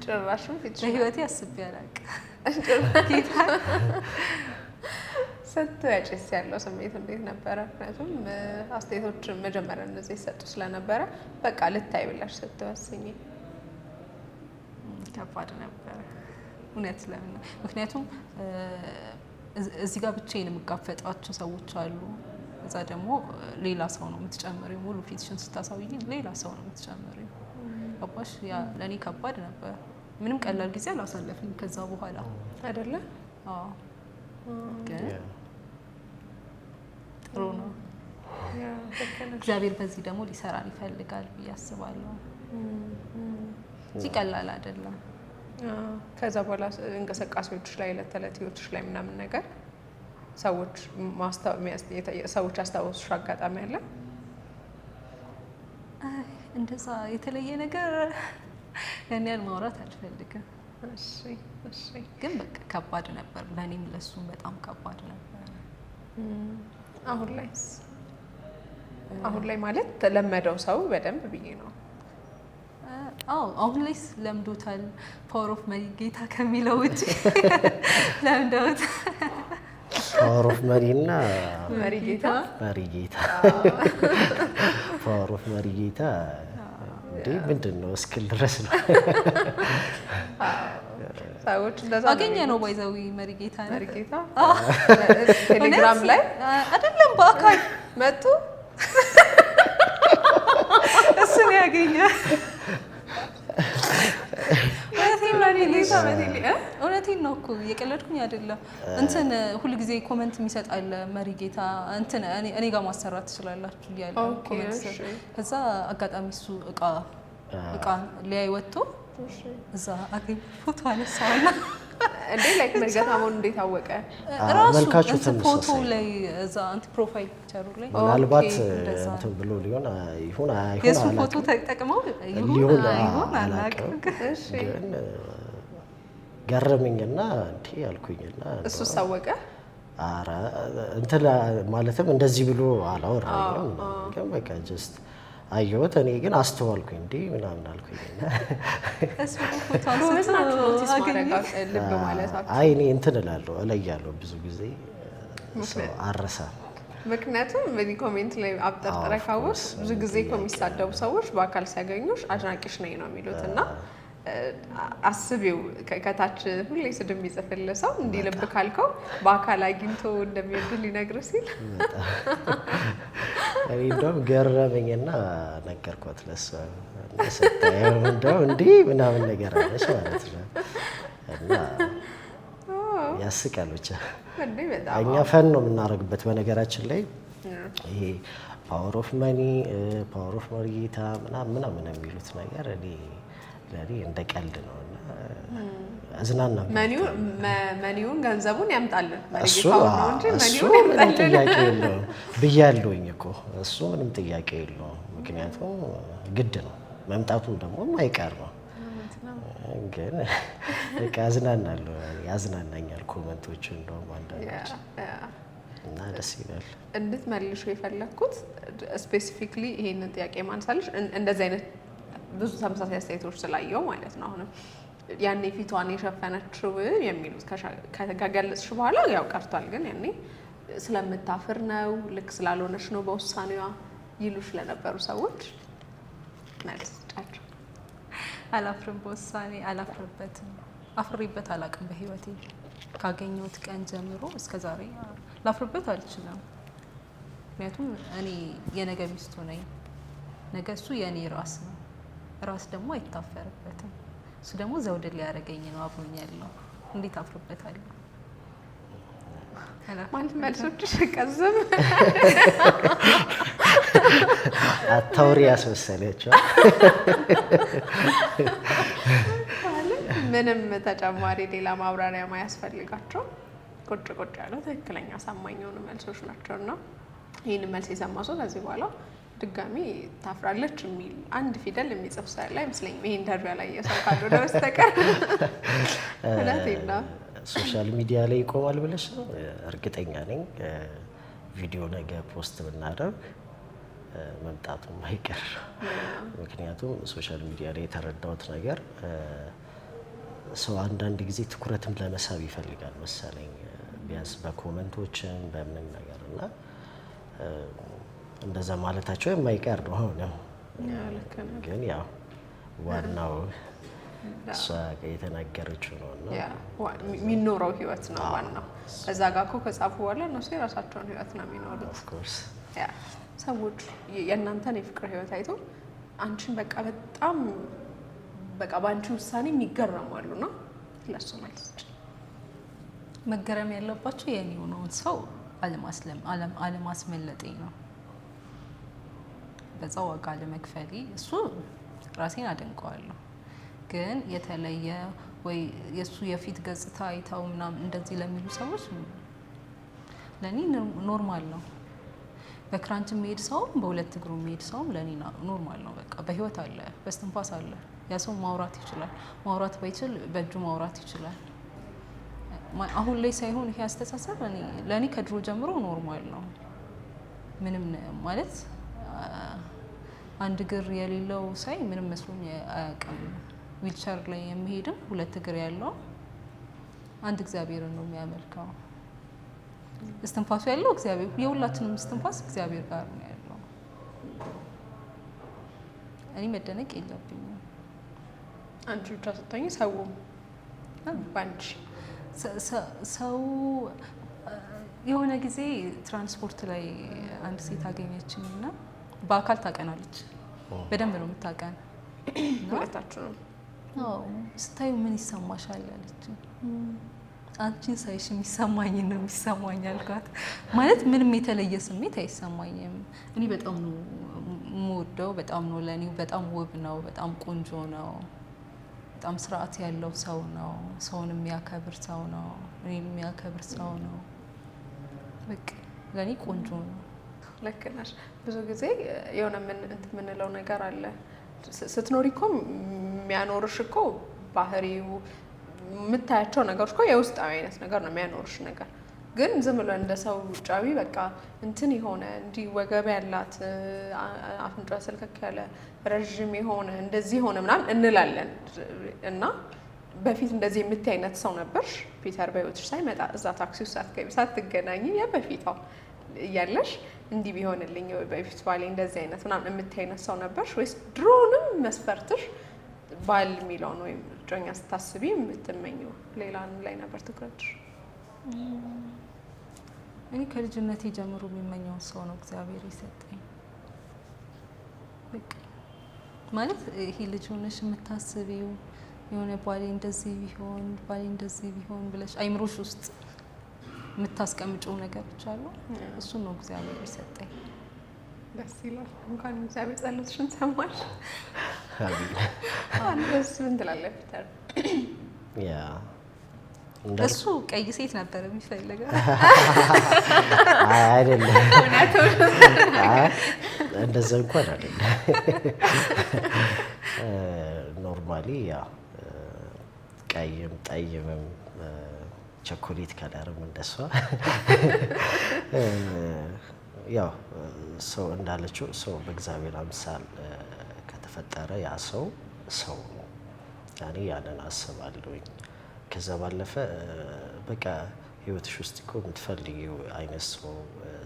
ጭራሽም ፊት በህይወቴ አስቤ አላውቅም። ስትወጪስ ያለው ስሜት እንዴት ነበረ? ምክንያቱም አስተያየቶች መጀመሪያ እነዚህ ይሰጡ ስለነበረ በቃ ልታይ ብለሽ ስትወስኝ ከባድ ነበረ እውነት ለምን? ምክንያቱም እዚህ ጋር ብቻዬን የምጋፈጣቸው ሰዎች አሉ። እዛ ደግሞ ሌላ ሰው ነው የምትጨምሪው። ሙሉ ፊትሽን ስታሳውይ ሌላ ሰው ነው የምትጨምሪው። ገባሽ? ያ ለእኔ ከባድ ነበር። ምንም ቀላል ጊዜ አላሳለፍንም ከዛ በኋላ አይደለ? አዎ ግን ጥሩ ነው። እግዚአብሔር በዚህ ደግሞ ሊሰራን ይፈልጋል ብዬ አስባለሁ። እዚህ ቀላል አይደለም። ከዛ በኋላ እንቅስቃሴዎች ላይ ዕለት ተዕለት ህይወቶች ላይ ምናምን ነገር ሰዎች ያስታወሱሽ አጋጣሚ አለ? እንደዛ የተለየ ነገር ያን ያህል ማውራት አልፈልግም። እሺ ግን በቃ ከባድ ነበር ለእኔም ለሱም በጣም ከባድ ነበር። አሁን ላይ ማለት ተለመደው ሰው በደንብ ብዬ ነው። አሁን ላይ ለምዶታል። ፓወር ኦፍ መሪ ጌታ ከሚለው ውጭ ለምደውት ፓወር ኦፍ መሪና መሪ ጌታ ፓወር ኦፍ መሪ ጌታ እንዴ ምንድን ነው እስክል ድረስ ነው ሰዎች እንደዛ አገኘ ነው ባይዘዊ መሪ ጌታ ቴሌግራም ላይ አይደለም በአካል መጡ እሱን ያገኘ እውነቴን ነው እኮ እየቀለድኩኝ አይደለም። እንትን ሁልጊዜ ኮመንት የሚሰጣል መሪ ጌታ እንትን እኔ ጋር ማሰራት ትችላላችሁ እያለ ኮመንት ከዛ አጋጣሚ እሱ እቃ ሊያይ ወጥቶ እዛ አገኝ ፎቶ አነሳውና እንዴ ላይክ መርገታ መሆኑ እንዴት አወቀ? ራሱ ፎቶ ላይ እዛ አንተ ፕሮፋይል ፒክቸሩ ላይ ምናልባት እንትን ብሎ ሊሆን ይሁን የሱ ፎቶ ተጠቅመው ይሁን አላውቅም። እሺ ግን ገረመኝና እንዴ ያልኩኝና እሱ ሳወቀ አረ እንትን ማለትም እንደዚህ ብሎ አላወራኝም። ግን በቃ ጀስት አየሁት። እኔ ግን አስተዋልኩኝ እንዴ ምናምን አልኩኝና እሱ ፎቶ አይ እኔ እንትን እላለሁ እለያለሁ ብዙ ጊዜ ሰው አረሳ። ምክንያቱም በዚህ ኮሜንት ላይ አብጠርጥረ ካወስ ብዙ ጊዜ የሚሳደቡ ሰዎች በአካል ሲያገኙሽ አድናቂሽ ነኝ ነው የሚሉት እና አስቢው ከታች ሁሌ ስድብ የሚጽፍልህ ሰው እንዲህ ልብ ካልከው በአካል አግኝቶ እንደሚወድህ ሊነግር ሲል እኔ እንደውም ገረመኝና ነገርኳት ለእሷ ስታየው እንደው እንዲህ ምናምን ነገር አለች ማለት ነው። እና ያስቃል ብቻ እኛ ፈን ነው የምናደርግበት። በነገራችን ላይ ይሄ ፓወር ኦፍ መኒ ፓወር ኦፍ መሪጌታ ምናምን የሚሉት ነገር ለኔ እንደ ቀልድ ነው እና አዝናናበት። መኒውን ገንዘቡን ያምጣልን እሱ ምንም ጥያቄ የለውም ብያለሁኝ እኮ እሱ ምንም ጥያቄ የለውም። ምክንያቱም ግድ ነው መምጣቱም ደግሞ የማይቀር ነው። ግን በቃ አዝናናለሁ ያዝናናኛል ኮመንቶቹ እንደውም አንዳንዶች እና ደስ ይላል። እንድትመልሹ የፈለኩት ስፔሲፊክሊ ይሄንን ጥያቄ ማንሳልሽ እንደዚህ አይነት ብዙ ተመሳሳይ አስተያየቶች ስላየው ማለት ነው። አሁንም ያኔ ፊቷን የሸፈነችው የሚሉት ከገለጽሽ በኋላ ያው ቀርቷል። ግን ያኔ ስለምታፍር ነው ልክ ስላልሆነች ነው በውሳኔዋ ይሉሽ ለነበሩ ሰዎች መልስ ጫቸው። አላፍርም፣ በውሳኔ አላፍርበትም። አፍሬበት አላውቅም በህይወቴ ካገኘሁት ቀን ጀምሮ እስከ ዛሬ ላፍርበት አልችልም። ምክንያቱም እኔ የነገ ሚስቱ ነኝ። ነገ እሱ የእኔ ራስ ነው። ራስ ደግሞ አይታፈርበትም። እሱ ደግሞ ዘውድ ሊያደርገኝ ነው አብሮኝ ያለው። እንዴት አፍርበታለሁ? ማለት መልሶችሽ ቀዝም አታውሪ ያስመሰለችው ምንም ተጨማሪ ሌላ ማብራሪያ ማያስፈልጋቸው ቁጭ ያለው ትክክለኛ አሳማኝ የሆኑ መልሶች ናቸውና ይህንን መልስ የሰማ ሰው ከዚህ በኋላ ድጋሚ ታፍራለች የሚል አንድ ፊደል የሚጽፍ ሰው ያለ አይመስለኝም። ይሄ ኢንተርቪው ላይ የሰው ካልሆነ በስተቀር እውነቴን ሶሻል ሚዲያ ላይ ይቆማል ብለሽ ነው? እርግጠኛ ነኝ ቪዲዮ ነገ ፖስት ብናደርግ መምጣቱ ማይቀር። ምክንያቱም ሶሻል ሚዲያ ላይ የተረዳሁት ነገር ሰው አንዳንድ ጊዜ ትኩረትም ለመሳብ ይፈልጋል መሰለኝ ቢያንስ በኮመንቶችም በምንም ነገር እና እንደዛ ማለታቸው የማይቀር ነው። አሁንም ግን ያው ዋናው እሷ የተናገረችው ነው እና የሚኖረው ህይወት ነው ዋናው። ከዛ ጋር እኮ ከጻፉ በኋላ እነሱ የራሳቸውን ህይወት ነው የሚኖሩት። ኦፍ ኮርስ ሰዎች የእናንተን የፍቅር ህይወት አይቶ አንቺን በጣም በአንቺ ውሳኔ የሚገረማሉ ነው። ለሱ መልስ መገረም ያለባቸው የሚሆነውን ሰው አለማስመለጤ ነው። በዛ ዋጋ ለመክፈሌ እሱ ራሴን አደንቀዋለሁ። ግን የተለየ ወይ የሱ የፊት ገጽታ አይተው ምናምን እንደዚህ ለሚሉ ሰዎች ለኔ ኖርማል ነው። በክራንች የሚሄድ ሰውም በሁለት እግሩ የሚሄድ ሰውም ለኔ ኖርማል ነው። በቃ በህይወት አለ፣ በስትንፋስ አለ። ያ ሰው ማውራት ይችላል። ማውራት ባይችል በእጁ ማውራት ይችላል። አሁን ላይ ሳይሆን ይሄ አስተሳሰብ ለኔ ከድሮ ጀምሮ ኖርማል ነው። ምንም ማለት አንድ እግር የሌለው ሳይ ምንም መስሎኝ አያውቅም። ዊልቸር ላይ የሚሄድም ሁለት እግር ያለው አንድ እግዚአብሔርን ነው የሚያመልከው። እስትንፋሱ ያለው እግዚአብሔር፣ የሁላችንም እስትንፋስ እግዚአብሔር ጋር ነው ያለው። እኔ መደነቅ የለብኝም። አንቺ ብቻ ስትሆኚ ሰውም ባንቺ ሰው የሆነ ጊዜ ትራንስፖርት ላይ አንድ ሴት አገኘችኝ እና በአካል ታቀናለች። በደንብ ነው የምታቀን። ሁለታችሁ ነው? አዎ። ስታዩ ምን ይሰማሻል አለች። አንቺን ሳይሽ የሚሰማኝ ነው የሚሰማኝ አልኳት። ማለት ምንም የተለየ ስሜት አይሰማኝም። እኔ በጣም ነው የምወደው። በጣም ነው ለኔ በጣም ውብ ነው። በጣም ቆንጆ ነው። በጣም ስርዓት ያለው ሰው ነው። ሰውን የሚያከብር ሰው ነው። እኔን የሚያከብር ሰው ነው። በቃ ለኔ ቆንጆ ነው። ልክ ነሽ። ብዙ ጊዜ የሆነ የምንለው ነገር አለ። ስትኖሪ እኮ የሚያኖርሽ እኮ ባህሪው የምታያቸው ነገሮች እኮ የውስጣዊ አይነት ነገር ነው የሚያኖርሽ ነገር። ግን ዝም ብሎ እንደ ሰው ውጫዊ በቃ እንትን የሆነ እንዲህ ወገብ ያላት አፍንጫ ስልከክ ያለ ረዥም የሆነ እንደዚህ ሆነ ምናምን እንላለን እና በፊት እንደዚህ የምታይ አይነት ሰው ነበርሽ። ፒተር በህይወትሽ ሳይመጣ እዛ ታክሲ ውስጥ ሳትገቢ ሳትገናኝ በፊታው እያለሽ እንዲህ ቢሆንልኝ በፊት ባሌ እንደዚህ አይነት ምናምን የምታይ አይነት ሰው ነበርሽ ወይስ ድሮንም መስፈርትሽ ባል የሚለውን ወይም እጮኛ ስታስቢ የምትመኘው ሌላ ላይ ነበር ትኩረትሽ? እኔ ከልጅነቴ ጀምሮ የሚመኘውን ሰው ነው እግዚአብሔር የሰጠኝ። በቃ ማለት ይሄ ልጅ ሆነሽ የምታስቢው የሆነ ባሌ እንደዚህ ቢሆን ብለሽ አይምሮሽ ውስጥ የምታስቀምጪው ነገሮች አሉ። እሱን ነው እግዚአብሔር የሰጠኝ። ደስ ይላል። እንኳን እግዚአብሔር ጸሎትሽን ሰማሽ። አሜን። አንተስ ምን ትላለህ ፒተር? ያ እሱ ቀይ ሴት ነበር የሚፈልገው። አይደለም፣ እንደዛ እንኳን አይደለም። ኖርማሊ ያ ቀይም ጠይምም ቸኮሌት ከለርም እንደሷ ያው ሰው እንዳለችው ሰው በእግዚአብሔር አምሳል ከተፈጠረ ያ ሰው ነው። ያኔ ያንን አስባለሁኝ። ከዛ ባለፈ በቃ ህይወትሽ ውስጥ እኮ የምትፈልጊው አይነት ሰው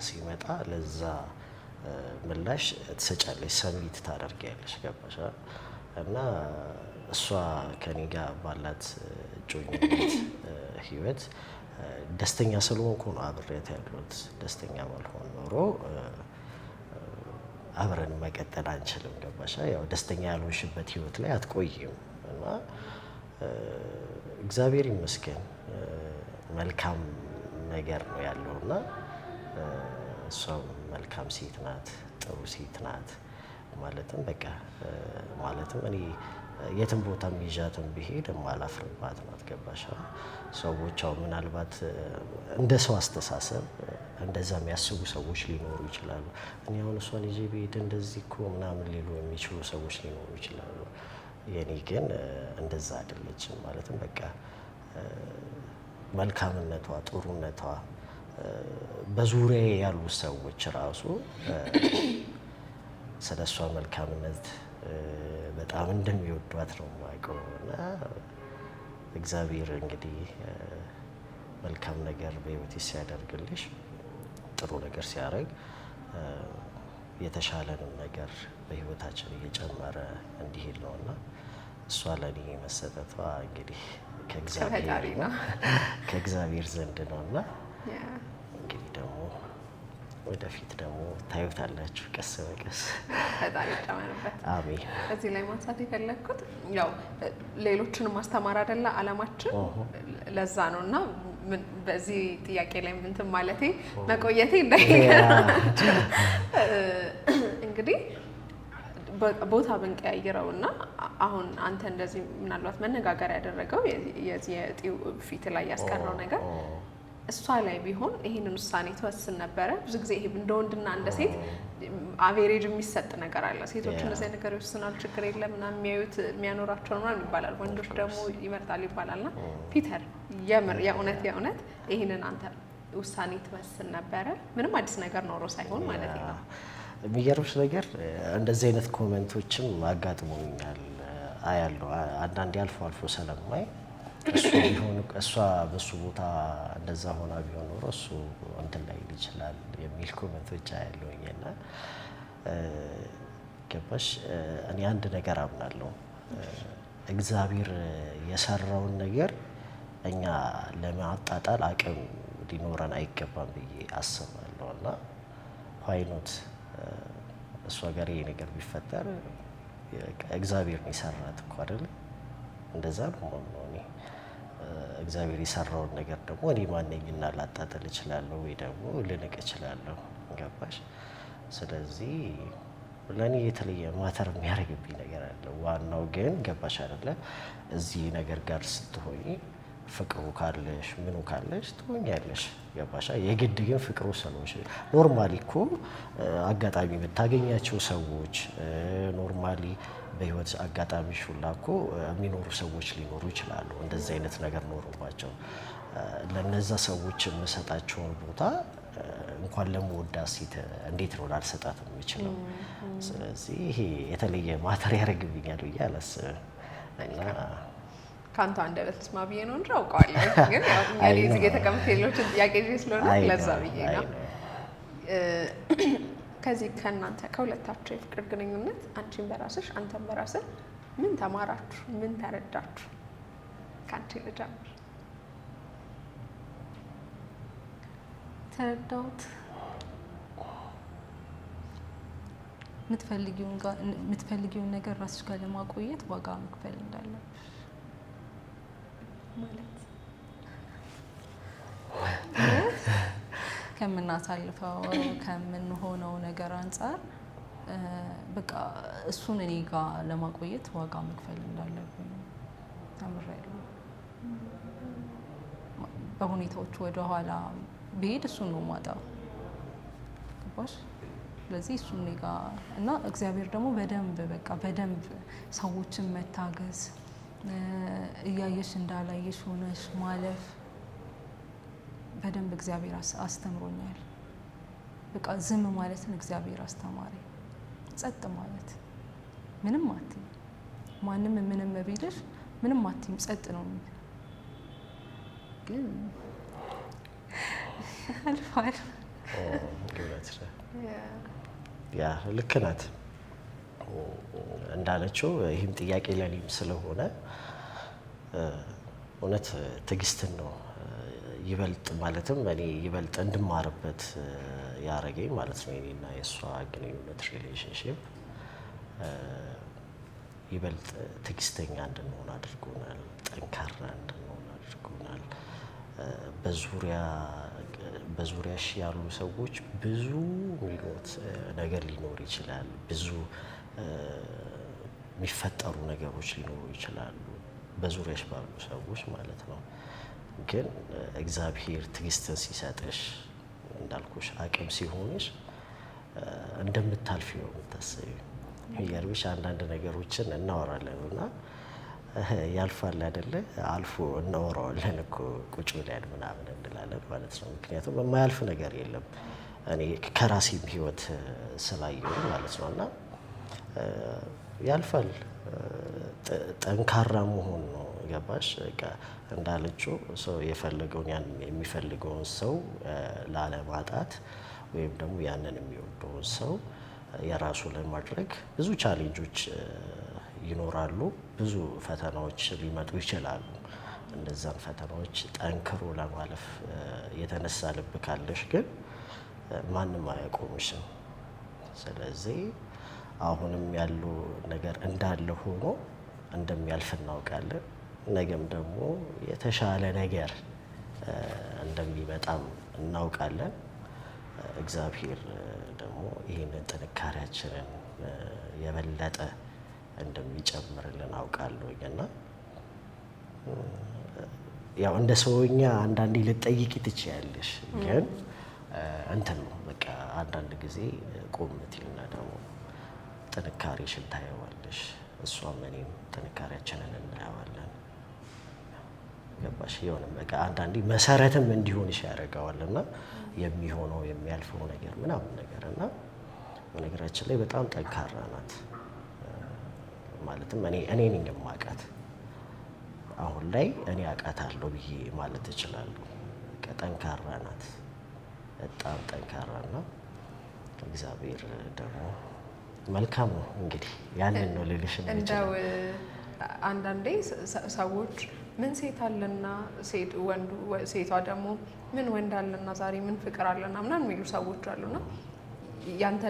ሲመጣ ለዛ ምላሽ ትሰጫለሽ፣ ሰሚት ታደርጊያለሽ። ገባሽ? እና እሷ ከኔ ጋር ባላት እጮኝነት ህይወት ደስተኛ ስለሆንኩ ነው አብሬያት ያለሁት። ደስተኛ ባልሆን ኖሮ አብረን መቀጠል አንችልም። ገባሽ? ያው ደስተኛ ያልሆንሽበት ህይወት ላይ አትቆይም። እና እግዚአብሔር ይመስገን መልካም ነገር ነው ያለውና እሷም መልካም ሴት ናት፣ ጥሩ ሴት ናት። ማለትም በቃ ማለትም እኔ የትም ቦታ ይዣትም ብሄድ ማላፍርባት ናት። ገባሽ? ሰዎች አሁን ምናልባት እንደ ሰው አስተሳሰብ እንደዛ የሚያስቡ ሰዎች ሊኖሩ ይችላሉ። እኔ አሁን እሷን ይዤ ብሄድ እንደዚህ እኮ ምናምን ሊሉ የሚችሉ ሰዎች ሊኖሩ ይችላሉ። የኔ ግን እንደዛ አይደለችም። ማለትም በቃ መልካምነቷ፣ ጥሩነቷ በዙሪያ ያሉ ሰዎች ራሱ ስለ እሷ መልካምነት በጣም እንደሚወዷት ነው የማውቀው። እና እግዚአብሔር እንግዲህ መልካም ነገር በህይወቴ ሲያደርግልሽ፣ ጥሩ ነገር ሲያደርግ የተሻለንም ነገር በህይወታችን እየጨመረ እንዲሄድ ነው እና እሷ ለኔ መሰጠቷ እንግዲህ ከእግዚአብሔር ዘንድ ነው እና እንግዲህ ደግሞ ወደፊት ደግሞ ታዩታላችሁ ቀስ በቀስ ፈጣሪ ይጨመርበት። አሜን። እዚህ ላይ ማንሳት የፈለግኩት ያው ሌሎችንም ማስተማር አይደለ አላማችን፣ ለዛ ነው እና በዚህ ጥያቄ ላይ እንትን ማለቴ መቆየቴ እንዳይገርማችሁ እንግዲህ ቦታ ብንቀያይረው እና አሁን አንተ እንደዚህ ምናልባት መነጋገር ያደረገው የዚህ የጢው ፊት ላይ ያስቀረው ነገር እሷ ላይ ቢሆን ይሄንን ውሳኔ ትወስን ነበረ። ብዙ ጊዜ ይሄ እንደ ወንድና እንደ ሴት አቬሬጅ የሚሰጥ ነገር አለ። ሴቶች እንደዚህ ነገር ይወስናሉ፣ ችግር የለም እና የሚያዩት የሚያኖራቸው ነው ይባላል። ወንዶች ደግሞ ይመርጣል ይባላልና ፒተር የእውነት ይሄንን አንተ ውሳኔ ትወስን ነበረ? ምንም አዲስ ነገር ኖሮ ሳይሆን ማለት ነው። የሚገርምሽ ነገር እንደዚህ አይነት ኮሜንቶችም አጋጥሞኛል አያለሁ። አንዳንዴ አልፎ ስለማይ እሷ በሱ ቦታ እንደዛ ሆና ቢሆን ኖሮ እሱ እንትን ላይ ይችላል የሚል ኮሜንቶች አያለሁኝና ገባሽ? እኔ አንድ ነገር አምናለሁ። እግዚአብሔር የሰራውን ነገር እኛ ለማጣጣል አቅም ሊኖረን አይገባም ብዬ አስባለሁ እና ኋይኖት እሷ ጋር ይሄ ነገር ቢፈጠር እግዚአብሔር ነው የሰራት እኮ አይደል? እንደዛ ነው እኔ እግዚአብሔር የሰራውን ነገር ደግሞ እኔ ማንኝና ላጣጥል እችላለሁ ወይ ደግሞ ልንቅ እችላለሁ። ገባሽ? ስለዚህ ለእኔ የተለየ ማተር የሚያደርግብኝ ነገር አለ። ዋናው ግን ገባሽ አይደለ? እዚህ ነገር ጋር ስትሆኝ ፍቅሩ ካለሽ ምኑ ካለሽ ትሆኛለሽ። ገባሽ? የግድ ግን ፍቅሩ ሰሎሽ ኖርማሊ እኮ አጋጣሚ የምታገኛቸው ሰዎች ኖርማሊ በህይወት አጋጣሚሽ ሁላ እኮ የሚኖሩ ሰዎች ሊኖሩ ይችላሉ። እንደዚህ አይነት ነገር ኖሮባቸው ለነዛ ሰዎች የምሰጣቸውን ቦታ እንኳን ለመወዳት ሴት እንዴት ነው ላልሰጣት የምችለው? ስለዚህ ይሄ የተለየ ማተር ያደርግብኛል ብዬ አላስብም እና ካንተ አንደበት ልስማ ብዬ ነው እንጂ አውቀዋለሁ። ግን ያው እንግዲህ እዚህ የተቀመጠ ሌሎችን ጥያቄ ስለሆነ ለዛ ብዬ ነው። ከዚህ ከእናንተ ከሁለታችሁ የፍቅር ግንኙነት አንቺን በራስሽ አንተን በራስህ ምን ተማራችሁ? ምን ተረዳችሁ? ከአንቺ ልጀምር። ተረዳሁት የምትፈልጊውን ነገር ራስሽ ጋር ለማቆየት ዋጋ መክፈል እንዳለብሽ ማለት ከምናሳልፈው ከምንሆነው ነገር አንጻር በቃ እሱን እኔ ጋር ለማቆየት ዋጋ መክፈል እንዳለብኝ ተምሬያለሁ። በሁኔታዎች ወደ ኋላ ብሄድ እሱን ነው ማጣው። ገባሽ? ስለዚህ እሱን እኔ ጋር እና እግዚአብሔር ደግሞ በደንብ ሰዎችን መታገዝ እያየሽ እንዳላየሽ ሆነሽ ማለፍ በደንብ እግዚአብሔር አስተምሮኛል። በቃ ዝም ማለትን እግዚአብሔር አስተማሪ። ጸጥ ማለት ምንም አትይም። ማንም ምንም ቢልሽ ምንም አትይም፣ ጸጥ ነው ግን አልፏል። ያ ልክ ናት እንዳለችው። ይህም ጥያቄ ለኔም ስለሆነ እውነት ትዕግስትን ነው ይበልጥ ማለትም እኔ ይበልጥ እንድማርበት ያረገኝ ማለት ነው። እኔና የእሷ ግንኙነት ሪሌሽንሺፕ ይበልጥ ትዕግስተኛ እንድንሆን አድርጎናል። ጠንካራ እንድንሆን አድርጎናል። በዙሪያሽ ያሉ ሰዎች ብዙ የሚሉት ነገር ሊኖር ይችላል። ብዙ የሚፈጠሩ ነገሮች ሊኖሩ ይችላሉ፣ በዙሪያሽ ባሉ ሰዎች ማለት ነው። ግን እግዚአብሔር ትዕግስትን ሲሰጥሽ እንዳልኩሽ አቅም ሲሆንሽ እንደምታልፊ ነው የምታስቢው። የሚገርምሽ አንዳንድ ነገሮችን እናወራለን እና ያልፋል አይደለ? አልፎ እናወራዋለን እኮ ቁጭ ብለን ምናምን እንላለን ማለት ነው። ምክንያቱም የማያልፍ ነገር የለም። እኔ ከራሴም ህይወት ስላየሁ ማለት ነው። እና ያልፋል። ጠንካራ መሆን ነው። ገባሽ? በቃ እንዳለችው ሰው የሚፈልገውን ሰው ላለማጣት ወይም ደግሞ ያንን የሚወደውን ሰው የራሱ ለማድረግ ብዙ ቻሌንጆች ይኖራሉ። ብዙ ፈተናዎች ሊመጡ ይችላሉ። እነዛን ፈተናዎች ጠንክሮ ለማለፍ የተነሳ ልብ ካለሽ ግን ማንም አያቆምሽም። ስለዚህ አሁንም ያለው ነገር እንዳለ ሆኖ እንደሚያልፍ እናውቃለን። ነገም ደግሞ የተሻለ ነገር እንደሚመጣም እናውቃለን። እግዚአብሔር ደግሞ ይህንን ጥንካሬያችንን የበለጠ እንደሚጨምርልን አውቃለሁኝ እና ያው እንደ ሰውኛ አንዳንዴ ልትጠይቂ ትችያለሽ፣ ግን እንትን ነው በቃ አንዳንድ ጊዜ ቆም ትይና ደግሞ ጥንካሬሽን ታየዋለሽ። እሷም እኔም ጥንካሬያችንን እናየዋለን። ገባሽ? የሆነም በቃ አንዳንዴ መሰረትም እንዲሆንሽ ያደርገዋል እና የሚሆነው የሚያልፈው ነገር ምናምን ነገር እና በነገራችን ላይ በጣም ጠንካራ ናት። ማለትም እኔ ነኝ የማውቃት አሁን ላይ እኔ አውቃታለሁ ብዬ ማለት እችላለሁ። በቃ ጠንካራ ናት፣ በጣም ጠንካራ እና እግዚአብሔር ደግሞ መልካም ነው። እንግዲህ ያንን ነው ልልሽ እንደው አንዳንዴ ሰዎች ምን ሴት አለና ሴቷ ደግሞ ምን ወንድ አለና ዛሬ ምን ፍቅር አለና ምናምን የሚሉ ሰዎች አሉና የእናንተ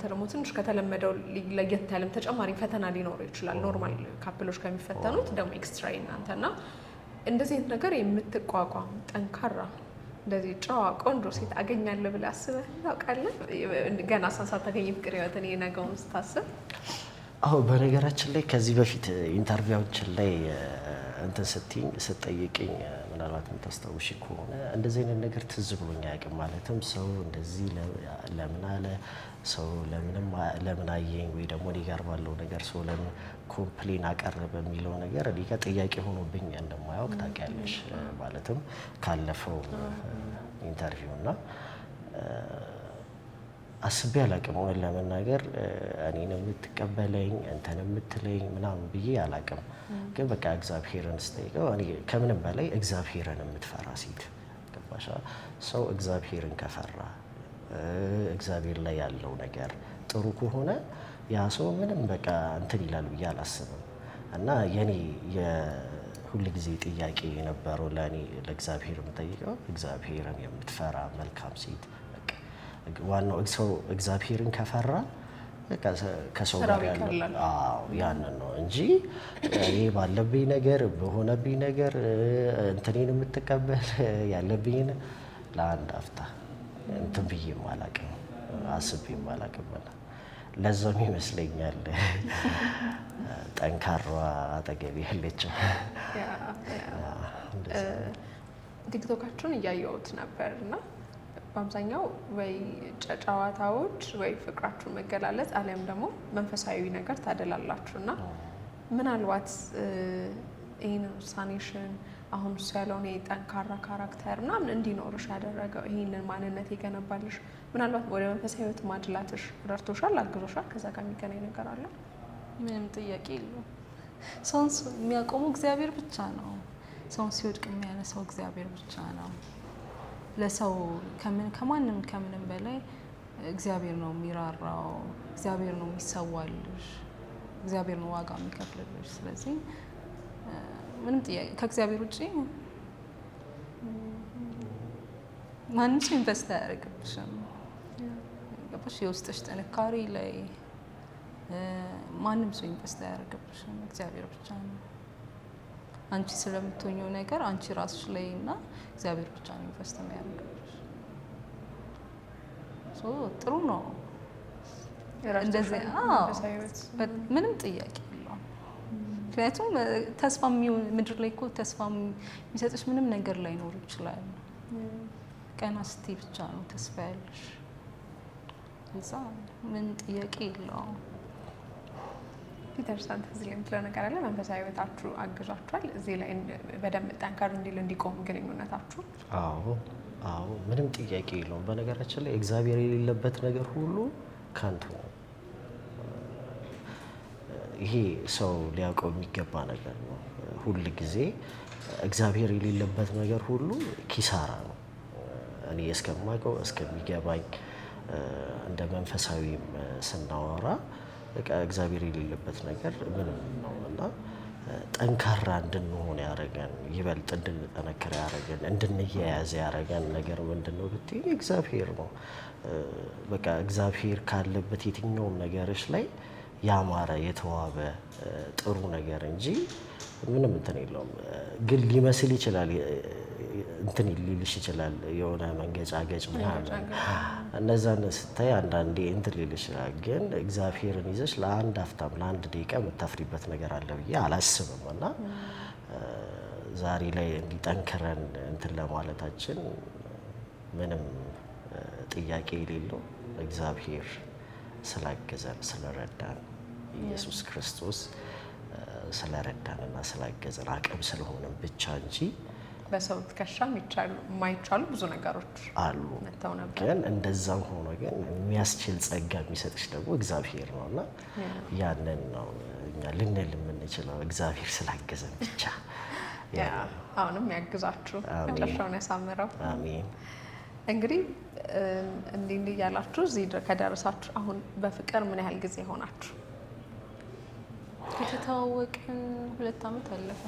ደግሞ ትንሽ ከተለመደው ለየት ያለም ተጨማሪ ፈተና ሊኖረው ይችላል። ኖርማል ካፕሎች ከሚፈተኑት ደግሞ ኤክስትራ እናንተና እንደዚህ አይነት ነገር የምትቋቋም ጠንካራ እንደዚህ ጨዋ ቆንጆ ሴት አገኛለሁ ብለህ አስበህ ታውቃለህ? ገና ሳታገኝ ፍቅር ህይወትን የነገውን ስታስብ? አዎ፣ በነገራችን ላይ ከዚህ በፊት ኢንተርቪዎችን ላይ እንትን ስትጠይቅኝ ምናልባት የምታስታውሺ ከሆነ እንደዚህ አይነት ነገር ትዝ ብሎኝ አያውቅም። ማለትም ሰው እንደዚህ ለምን አለ፣ ሰው ለምን አየኝ፣ ወይ ደግሞ እኔ ጋር ባለው ነገር ሰው ለምን ኮምፕሌን አቀረበ የሚለው ነገር እኔ ጋር ጥያቄ ሆኖብኝ እንደማያውቅ ታውቂያለሽ። ማለትም ካለፈው ኢንተርቪው እና አስቤ አላውቅም። ሆነ ለመናገር እኔን የምትቀበለኝ እንትን የምትለኝ ምናምን ብዬ አላውቅም። ግን በቃ እግዚአብሔርን ስጠይቀው እኔ ከምንም በላይ እግዚአብሔርን የምትፈራ ሴት ገባሻ? ሰው እግዚአብሔርን ከፈራ እግዚአብሔር ላይ ያለው ነገር ጥሩ ከሆነ ያ ሰው ምንም በቃ እንትን ይላል ብዬ አላስብም። እና የኔ የሁል ጊዜ ጥያቄ የነበረው ለእግዚአብሔር የምጠይቀው እግዚአብሔርን የምትፈራ መልካም ሴት። ዋናው ሰው እግዚአብሔርን ከፈራ ከሰው ጋር ያለው ያንን ነው እንጂ እኔ ባለብኝ ነገር በሆነብኝ ነገር እንትኔን የምትቀበል ያለብኝን ለአንድ አፍታ እንትን ብዬም አላውቅም፣ አስቤም አላውቅም። ለዛም ይመስለኛል ጠንካራ አጠገቤ ያለችው። ቲክቶካችሁን እያየሁት ነበር እና በአብዛኛው ወይ ጨዋታዎች ወይ ፍቅራችሁን መገላለጽ አሊያም ደግሞ መንፈሳዊ ነገር ታደላላችሁ እና ምናልባት ይህን ውሳኔሽን አሁን እሱ ያለውን ጠንካራ ካራክተር ምናምን እንዲኖርሽ ያደረገው ይህንን ማንነት የገነባልሽ ምናልባት ወደ መንፈሳዊ ሕይወት ማድላትሽ ረድቶሻል፣ አግዞሻል? ከዛ ጋር የሚገናኝ ነገር አለ? ምንም ጥያቄ የለውም። ሰውን የሚያቆመው እግዚአብሔር ብቻ ነው። ሰውን ሲወድቅ የሚያነሳው እግዚአብሔር ብቻ ነው። ለሰው ከምንም በላይ እግዚአብሔር ነው የሚራራው፣ እግዚአብሔር ነው የሚሰዋልሽ፣ እግዚአብሔር ነው ዋጋ የሚከፍልልሽ። ስለዚህ ምንም ጥያቄ ከእግዚአብሔር ውጭ ማንም ሰው ኢንቨስት አያደርግብሽም። ገባሽ? የውስጥሽ ጥንካሬ ላይ ማንም ሰው ኢንቨስት አያደርግብሽም፣ እግዚአብሔር ብቻ ነው። አንቺ ስለምትሆኚው ነገር አንቺ ራስሽ ላይ እና እግዚአብሔር ብቻ ነው ኢንቨስት የሚያደርግልሽ። ጥሩ ነው እንደዚህ። ምንም ጥያቄ የለውም። ምክንያቱም ተስፋ ምድር ላይ እኮ ተስፋ የሚሰጥሽ ምንም ነገር ላይኖር ይችላል። ቀና ስትይ ብቻ ነው ተስፋ ያለሽ። እዛ ምን ጥያቄ የለውም። ፒተርሰን እዚህ ላይ የምትለው ነገር አለ? መንፈሳዊ ህይወታችሁ አግዟችኋል እዚህ ላይ በደንብ ጠንከር እንዲቆም ግንኙነታችሁ? አዎ ምንም ጥያቄ የለውም። በነገራችን ላይ እግዚአብሔር የሌለበት ነገር ሁሉ ከንቱ ነው። ይሄ ሰው ሊያውቀው የሚገባ ነገር ነው። ሁል ጊዜ እግዚአብሔር የሌለበት ነገር ሁሉ ኪሳራ ነው። እኔ እስከማውቀው እስከሚገባኝ እንደ መንፈሳዊም ስናወራ እግዚአብሔር የሌለበት ነገር ምንም ነው እና ጠንካራ እንድንሆን ያደረገን ይበልጥ እንድንጠነክር ያደረገን እንድንያያዝ ያደረገን ነገር ምንድነው ብትይ እግዚአብሔር ነው። በቃ እግዚአብሔር ካለበት የትኛውም ነገሮች ላይ ያማረ የተዋበ ጥሩ ነገር እንጂ ምንም እንትን የለውም። ግን ሊመስል ይችላል እንትን ሊልሽ ይችላል የሆነ መንገጫገጭ ምናምን እነዛን ስታይ አንዳንዴ እንትን ሊልሽ ይችላል። ግን እግዚአብሔርን ይዘሽ ለአንድ አፍታም ለአንድ ደቂቃ የምታፍሪበት ነገር አለ ብዬ አላስብም። እና ዛሬ ላይ እንዲጠንክረን እንትን ለማለታችን ምንም ጥያቄ የሌለው እግዚአብሔር ስላገዘን ስለረዳን ኢየሱስ ክርስቶስ ስለረዳንና ስላገዘን አቅም ስለሆነም ብቻ እንጂ በሰው ትከሻ የማይቻሉ ብዙ ነገሮች አሉ መተው ነበር። ግን እንደዛም ሆኖ ግን የሚያስችል ጸጋ የሚሰጥሽ ደግሞ እግዚአብሔር ነውና ያንን ነው እኛ ልንል የምንችለው እግዚአብሔር ስላገዘን ብቻ። አሁንም ያግዛችሁ መጨረሻውን ያሳምረው። አሜን። እንግዲህ እንዲህ ያላችሁ እዚህ ከደረሳችሁ አሁን በፍቅር ምን ያህል ጊዜ ሆናችሁ? ከተዋወቅን 2 ዓመት አለፈ።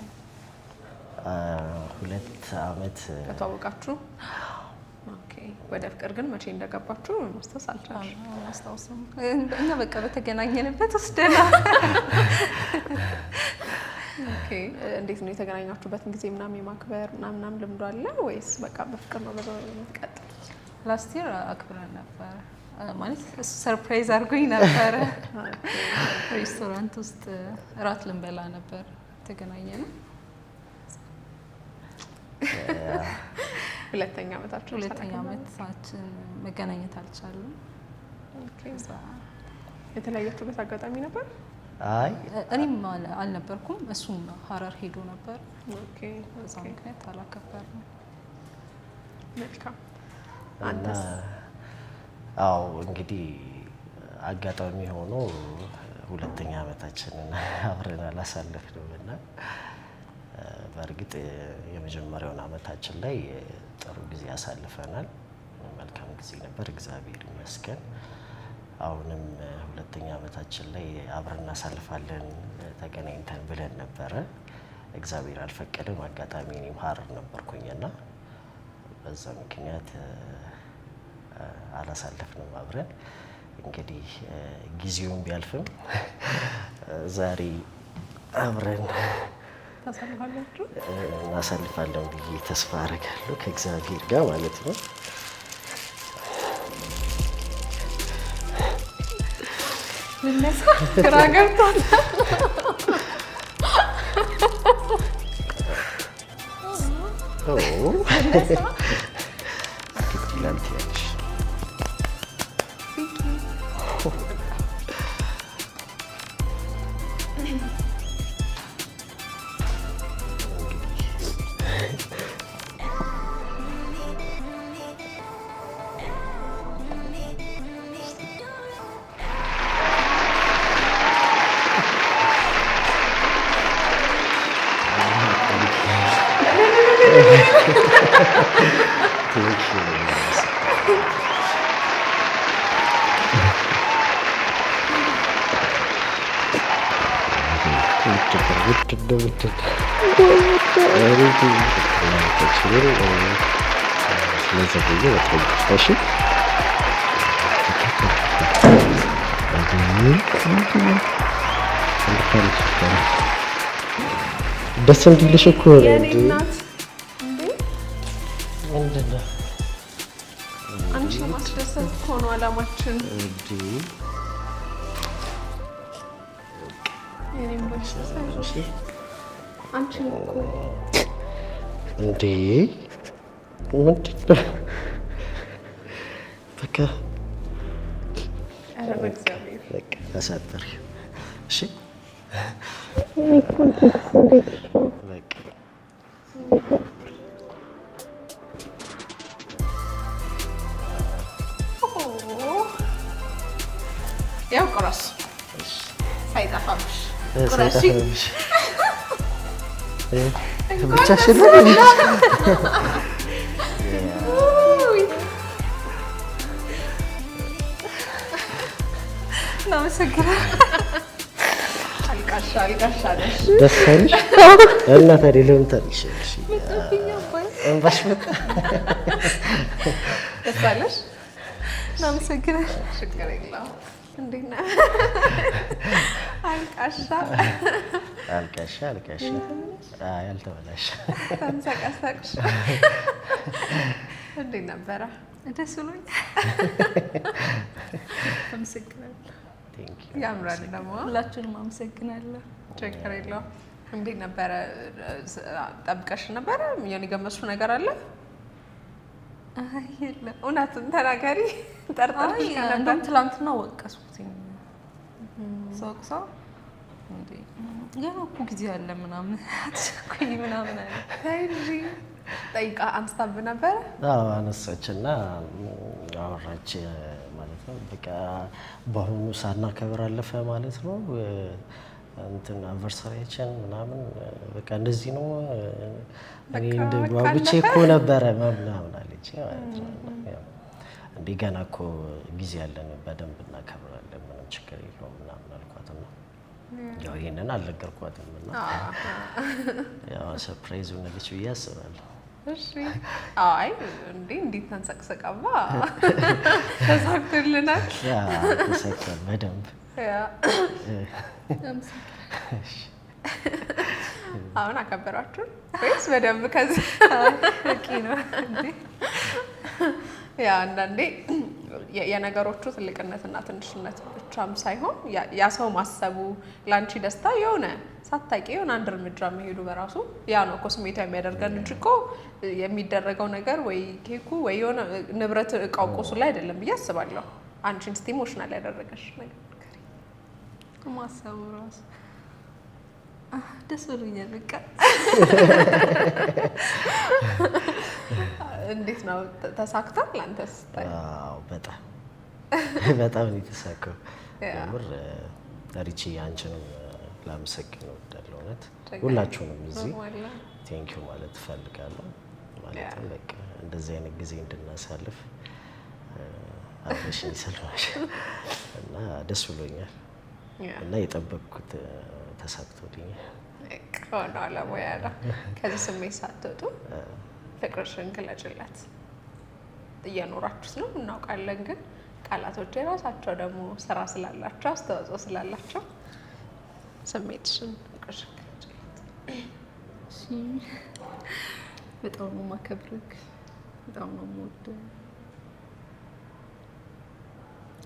2 ዓመት ከተዋወቃችሁ? ኦኬ። ወደ ፍቅር ግን መቼ እንደገባችሁ ማስታወስ አልቻልኩም። አላስታውስም። እና በቃ በተገናኘንበት ወስደና ኦኬ። እንዴት ነው የተገናኛችሁበትን ጊዜ ምናምን የማክበር ምናምን ልምዱ አለ ወይስ በቃ በፍቅር ነው በዛው የምትቀጥል? ላስት ይር አክብረን ነበር ማለት ሰርፕራይዝ አድርጎኝ ነበረ። ሬስቶራንት ውስጥ እራት ልንበላ ነበር ተገናኘን። ሁለተኛ ዓመታችን መገናኘት አልቻልንም። ኦኬ። የተለያያችሁበት አጋጣሚ ነበር? አይ እኔም አልነበርኩም፣ እሱም ሀረር ሄዶ ነበር። ኦኬ። በዛ ምክንያት አላከበርንም። መልካም። አንተስ? አዎ እንግዲህ አጋጣሚ ሆኖ 2ኛ ዓመታችንን አብረን አላሳለፍንም እና በእርግጥ የመጀመሪያውን ዓመታችን ላይ ጥሩ ጊዜ አሳልፈናል። መልካም ጊዜ ነበር፣ እግዚአብሔር ይመስገን። አሁንም 2ኛ ዓመታችን ላይ አብረን እናሳልፋለን ተገናኝተን ብለን ነበረ። እግዚአብሔር አልፈቀደም። አጋጣሚ እኔም ሀረር ነበርኩኝና በዛ ምክንያት አላሳለፍንም አብረን። እንግዲህ ጊዜውን ቢያልፍም ዛሬ አብረን ታሳልፋላችሁ? እናሳልፋለን ብዬ ተስፋ አደርጋለሁ ከእግዚአብሔር ጋር ማለት ነው። ልነሳ ግራ ገብቶኛል። ደስ እንዲልሽ እኮ ነው የኔ እንዴ። እናት እንዴ ምንድን ነው አንቺ ማስደሰት እኮ ነው አላማችን። እንዴ? የኔም ማስደሰት አንቺ እኮ እንዴ ምንድን ነው? በቃ ኧረ በእግዚአብሔር በቃ አሳጠሪ። እሺ በቃ ያው ቁረስ ሳይጠፋብሽ ሳይጠፋብሽ ብቻሽን ነው? አልቃሻ ነሽ። ደስ አለሽ? እና ታዲያ ለምን ታልቅሻለሽ? እንባሽ መጣ። ደስ አለሽ? እናመሰግናለን። ችግር የለውም። እንዴት ነህ? አልቃሻ አይ አልተበላሽ። ተንሰቀሰቅሽ። እንዴት ነበረ? ደስ ብሎኝ አመሰግናለሁ። ያምራል ደግሞ። ሁላችሁንም አመሰግናለሁ። ችግር የለውም። እንዴት ነበረ? ጠብቀሽ ነበረ? የሆነ የገመሽው ነገር አለ? አይ የለም። እውነቱን ተናገሪ። ጠርጠርሽ ነበር? እንደውም ትላንትና ወቀስኩትኝ። ሰው እንዴ ገና እኮ ጊዜ አለ ምናምን አትቸኩኝ ምናምን አለ። ተይ እንጂ ጠይቃ አንስታብ ነበረ? አዎ አነሳችና አወራች ማለት ነው። በቃ በአሁኑ ሳናከብር አለፈ ማለት ነው። እንትን አንቨርሳሪያችን ምናምን በቃ እንደዚህ ነው። እኔ እንደ ጓጉቼ እኮ ነበረ ምናምን አለች ማለት ነው። እንዴ ገና እኮ ጊዜ ያለን በደንብ እናከብራለን፣ ምንም ችግር የለውም ምናምን አልኳትና ያው ይሄንን አልነገርኳትም እና ያው ሰርፕራይዝ ሆነልሽ ብዬ አስባለሁ። እሺ አይ እንዴ እንዴት ተንሰቅሰቃባ ተሳክቶልናል። ተሳክቷል በደንብ። አሁን አከበራችሁ ወይስ በደንብ? ከዚህ በቂ ነው እንዴ? ያ አንዳንዴ የነገሮቹ ትልቅነትና ትንሽነት ብቻም ሳይሆን ያ ሰው ማሰቡ ለአንቺ ደስታ የሆነ ሳታውቂ የሆነ አንድ እርምጃ መሄዱ በራሱ ያ ነው እኮ ስሜታዊ የሚያደርገን እንጂ እኮ የሚደረገው ነገር ወይ ኬኩ ወይ የሆነ ንብረት እቃው ቁሱ ላይ አይደለም ብዬ አስባለሁ። አንቺን እስቲ ኢሞሽናል ያደረገሽ ነገር ማሰቡ ራሱ ደስ ብሎኛል። በቃ እንዴት ነው ተሳክቷል? አንተስ? አዎ በጣም ነው የተሳካው። ምር ሪቺ አንቺንም ላመሰግን እወዳለሁ። እውነት ሁላችሁንም እዚህ ቴንኪው ማለት እፈልጋለሁ። ማለትም በቃ እንደዚህ አይነት ጊዜ እንድናሳልፍ አብረሽኝ ስለሆንሽ እና ደስ ብሎኛል እና የጠበቅኩት ተሳክቶልኛል። ሆኖ አለሙያ ነው። ከዚህ ስሜት ሳትወጡ ፍቅርሽን ግለጭላት። እየኖራችሁት ነው እናውቃለን፣ ግን ቃላቶች የራሳቸው ደግሞ ስራ ስላላቸው አስተዋጽኦ ስላላቸው ስሜትሽን ፍቅርሽን ግለጭላት። እሺ በጣም ነው የማከብርህ፣ በጣም ነው የምወደው።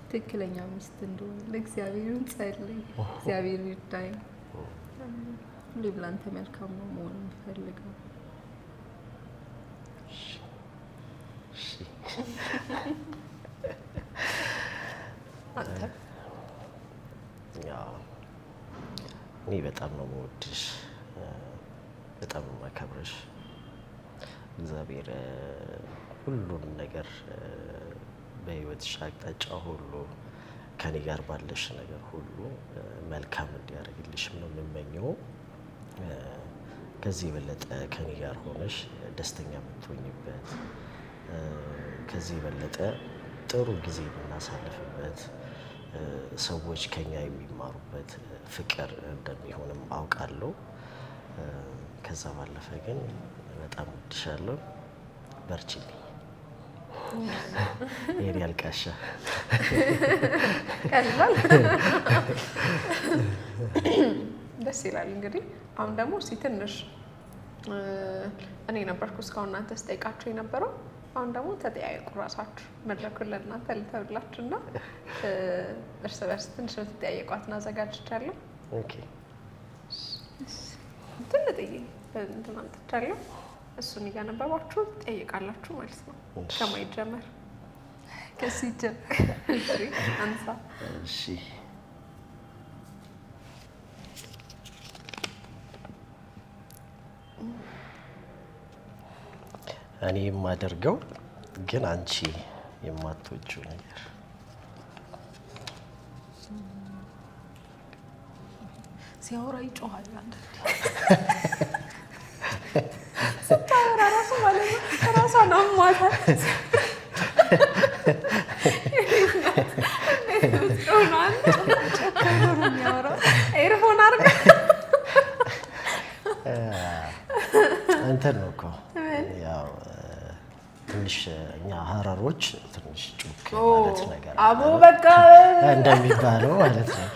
ትክክለኛ ሚስት እንደሆነ ለእግዚአብሔርን ጸልይ፣ እግዚአብሔር ይርዳኝ። ሁሌም ላንተ መልካም ነው መሆን የምፈልገው። አንተ ያው እኔ በጣም ነው የምወድሽ፣ በጣም ነው የማከብርሽ። እግዚአብሔር ሁሉንም ነገር በህይወትሽ አቅጣጫ ሁሉ ከኔ ጋር ባለሽ ነገር ሁሉ መልካም እንዲያደርግልሽ ነው የምመኘው። ከዚህ የበለጠ ከኔ ጋር ሆነሽ ደስተኛ የምትሆኝበት፣ ከዚህ የበለጠ ጥሩ ጊዜ የምናሳልፍበት፣ ሰዎች ከኛ የሚማሩበት ፍቅር እንደሚሆንም አውቃለሁ። ከዛ ባለፈ ግን በጣም ወድሻለሁ። በርቺልኝ። የኔ አልቃሻ ቀላል ደስ ይላል። እንግዲህ አሁን ደግሞ እስኪ ትንሽ እኔ ነበርኩ እስካሁን እናንተ ስጠይቃችሁ የነበረው። አሁን ደግሞ ተጠያየቁ ራሳችሁ መድረኩን ለእናንተ ልተብላችሁ እና እርስ በርስ ትንሽ ተጠያየቋትን አዘጋጅቻለሁ። ትንጥዬ እንትን አምጥቻለሁ። እሱን እያነበባችሁ ትጠይቃላችሁ ማለት ነው። ከማን ጀመር? ከዚህ ጀመር አንሳ። እሺ እኔ የማደርገው ግን አንቺ የማትወጂው ነገር ሲያወራ ይጮሃል። አንዳንዴ ስታወራ ራሱ ማለት ነው ራሷን አሟታል። ኤርፎን አድርጋ እንትን ነው እኮ ያው ትንሽ እኛ ሀረሮች ትንሽ ጩክ ማለት ነገር አቦ በቃ እንደሚባለው ማለት ነው።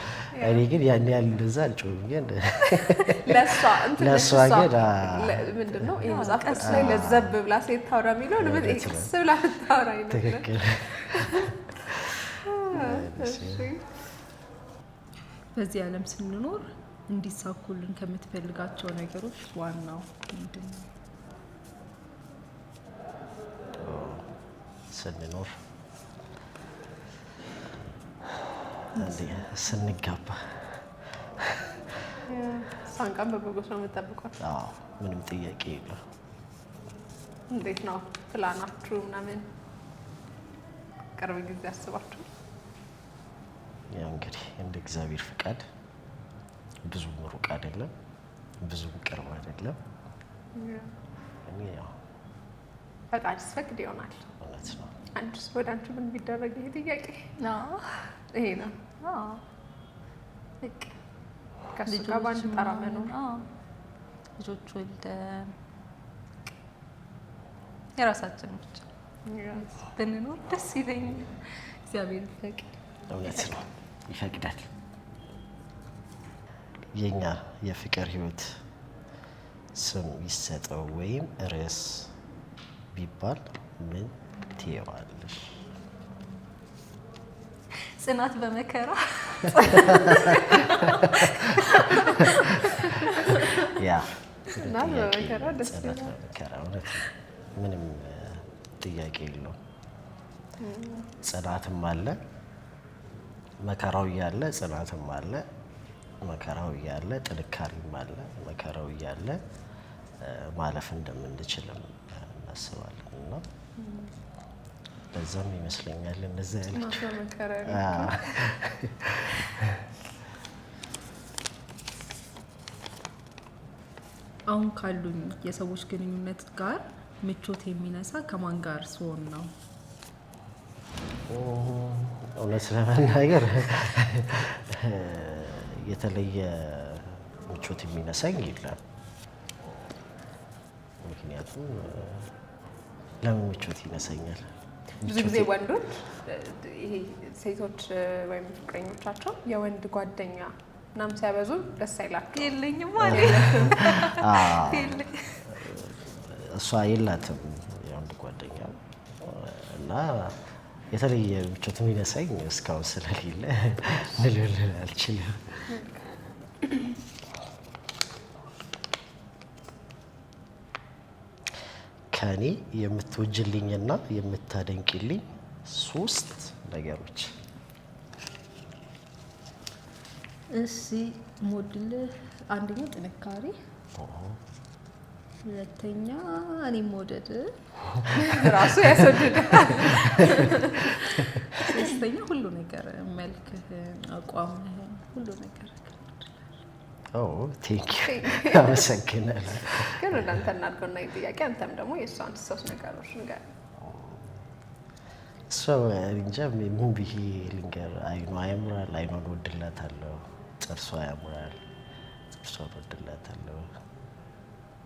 እኔ ግን ያን ያህል እንደዛ አልጮህም። ግን ለሷ ግን ምንድን ነው ይሄ መጽሐፍ ቅዱስ ላይ ለዘብ ብላ ሴት ታውራ የሚለው ለምን ኤክስ ብላ ታውራ ይላል። ትክክል። በዚህ ዓለም ስንኖር እንዲሳኩልን ከምትፈልጋቸው ነገሮች ዋናው ምንድን ነው? ስንኖር ስንጋባ ሳንቃም በበጎች ነው የምጠብቋት። ምንም ጥያቄ የለም። እንዴት ነው ፕላናችሁ ምናምን? ቅርብ ጊዜ አስባችሁ? ያው እንግዲህ እንደ እግዚአብሔር ፍቃድ ብዙም ሩቅ አይደለም፣ ብዙም ቅርብ አይደለም። እኔ ያው ፈቃድ ሲፈቅድ ይሆናል። እውነት ነው። አንቺስ ወደ አንቺ ምን ቢደረግ ይሄ ጥያቄ? ይሄ ነው ልክ ከሱ ጋር ባንድ ጠራ መኖር ልጆች ወልደን የራሳችን ብቻ ብንኖር ደስ ይለኛል። እግዚአብሔር ይፈቅድ። እውነት ነው፣ ይፈቅዳል። የኛ የፍቅር ህይወት ስም ይሰጠው ወይም ርዕስ ቢባል ምን ትይዋለሽ? ጽናት በመከራ ያ ጽናት በመከራ ደስ ይላል። በመከራ እውነት ምንም ጥያቄ የለውም። ጽናትም አለ፣ መከራው እያለ ጽናትም አለ፣ መከራው እያለ ጥንካሬም አለ፣ መከራው እያለ ማለፍ እንደምንችልም እናስባለን እና ለዛም ይመስለኛል እንደዛ ያለችው። አሁን ካሉኝ የሰዎች ግንኙነት ጋር ምቾት የሚነሳ ከማን ጋር ስሆን ነው? እውነት ለመናገር የተለየ ምቾት የሚነሳኝ የለም። ምክንያቱም ለምን ምቾት ይነሳኛል? ብዙ ጊዜ ወንዶች ይሄ ሴቶች ወይም ፍቅረኞቻቸው የወንድ ጓደኛ ምናምን ሲያበዙ ደስ አይላቸው። የለኝም ማለት እሷ የላትም የወንድ ጓደኛ እና የተለየ ምቾት የሚነሳኝ እስካሁን ስለሌለ ልልል አልችልም። ከኔ የምትወጅልኝና የምታደንቂልኝ 3 ነገሮች። እሺ ሞድልህ አንደኛ ጥንካሬ፣ ሁለተኛ እኔ መውደድ ራሱ ያስወድዳል፣ ሶስተኛ ሁሉ ነገር መልክህን፣ አቋምህን ሁሉ ነገር ቴንክ ዩ አመሰግናለሁ። ግን ወደ አንተ እናድርገውና ጥያቄ አንተም ደግሞ የእሷን 3 ነገሮች ንገር። እሷ እንጃ ምን ብዬ ልንገር? አይኗ ያምራል፣ አይኗን እወድላታለሁ። ጥርሷ ያምራል፣ ጥርሷን እወድላታለሁ።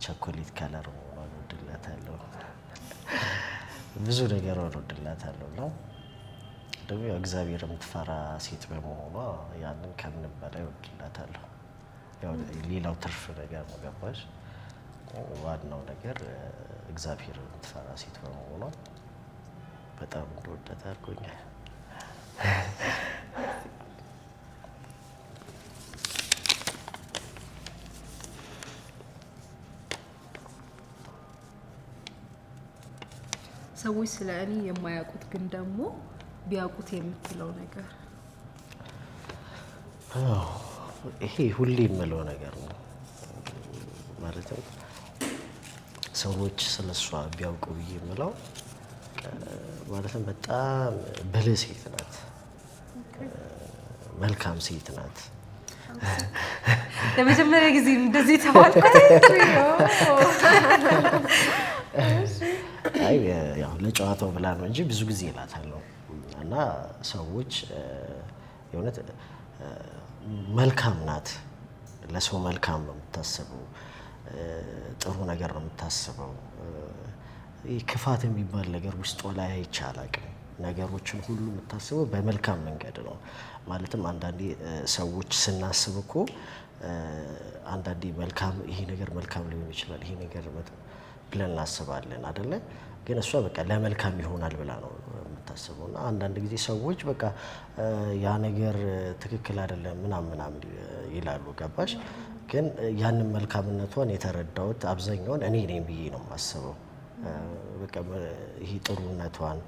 ቸኮሌት ከለር መሆኗን እወድላታለሁ። ብዙ ነገር እወድላታለሁ ነው ደግሞ ያው እግዚአብሔር የምትፈራ ሴት በመሆኗ ያንን ከምንም በላይ እወድላታለሁ። ያው ሌላው ትርፍ ነገር ነው ገባሽ። ዋናው ነገር እግዚአብሔር የምትፈራ ሴት በመሆኗ በጣም እንደወደተ አድርጎኛል። ሰዎች ስለ እኔ የማያውቁት ግን ደግሞ ቢያውቁት የምትለው ነገር? ይሄ ሁሌ የምለው ነገር ነው ማለትም ሰዎች ስለሷ ቢያውቁ ብዬ የምለው ማለትም በጣም ብልህ ሴት ናት፣ መልካም ሴት ናት። ለመጀመሪያ ጊዜ እንደዚህ ተባልኩት። አይ ያው ለጨዋታው ብላ ነው እንጂ ብዙ ጊዜ እላታለሁ። እና ሰዎች የእውነት መልካም ናት፣ ለሰው መልካም ነው የምታስበው፣ ጥሩ ነገር ነው የምታስበው። ክፋት የሚባል ነገር ውስጧ ላይ አይቼ አላውቅም። ነገሮችን ሁሉ የምታስበው በመልካም መንገድ ነው። ማለትም አንዳንዴ ሰዎች ስናስብ እኮ አንዳንዴ መልካም ይሄ ነገር መልካም ሊሆን ይችላል ይሄ ነገር ብለን እናስባለን አይደለ? ግን እሷ በቃ ለመልካም ይሆናል ብላ ነው የምታስበው። እና አንዳንድ ጊዜ ሰዎች በቃ ያ ነገር ትክክል አይደለም ምናምን ይላሉ ገባሽ? ግን ያንን መልካምነቷን የተረዳሁት አብዛኛውን እኔ ነኝ ብዬ ነው የማስበው። በቃ ይሄ ጥሩነቷን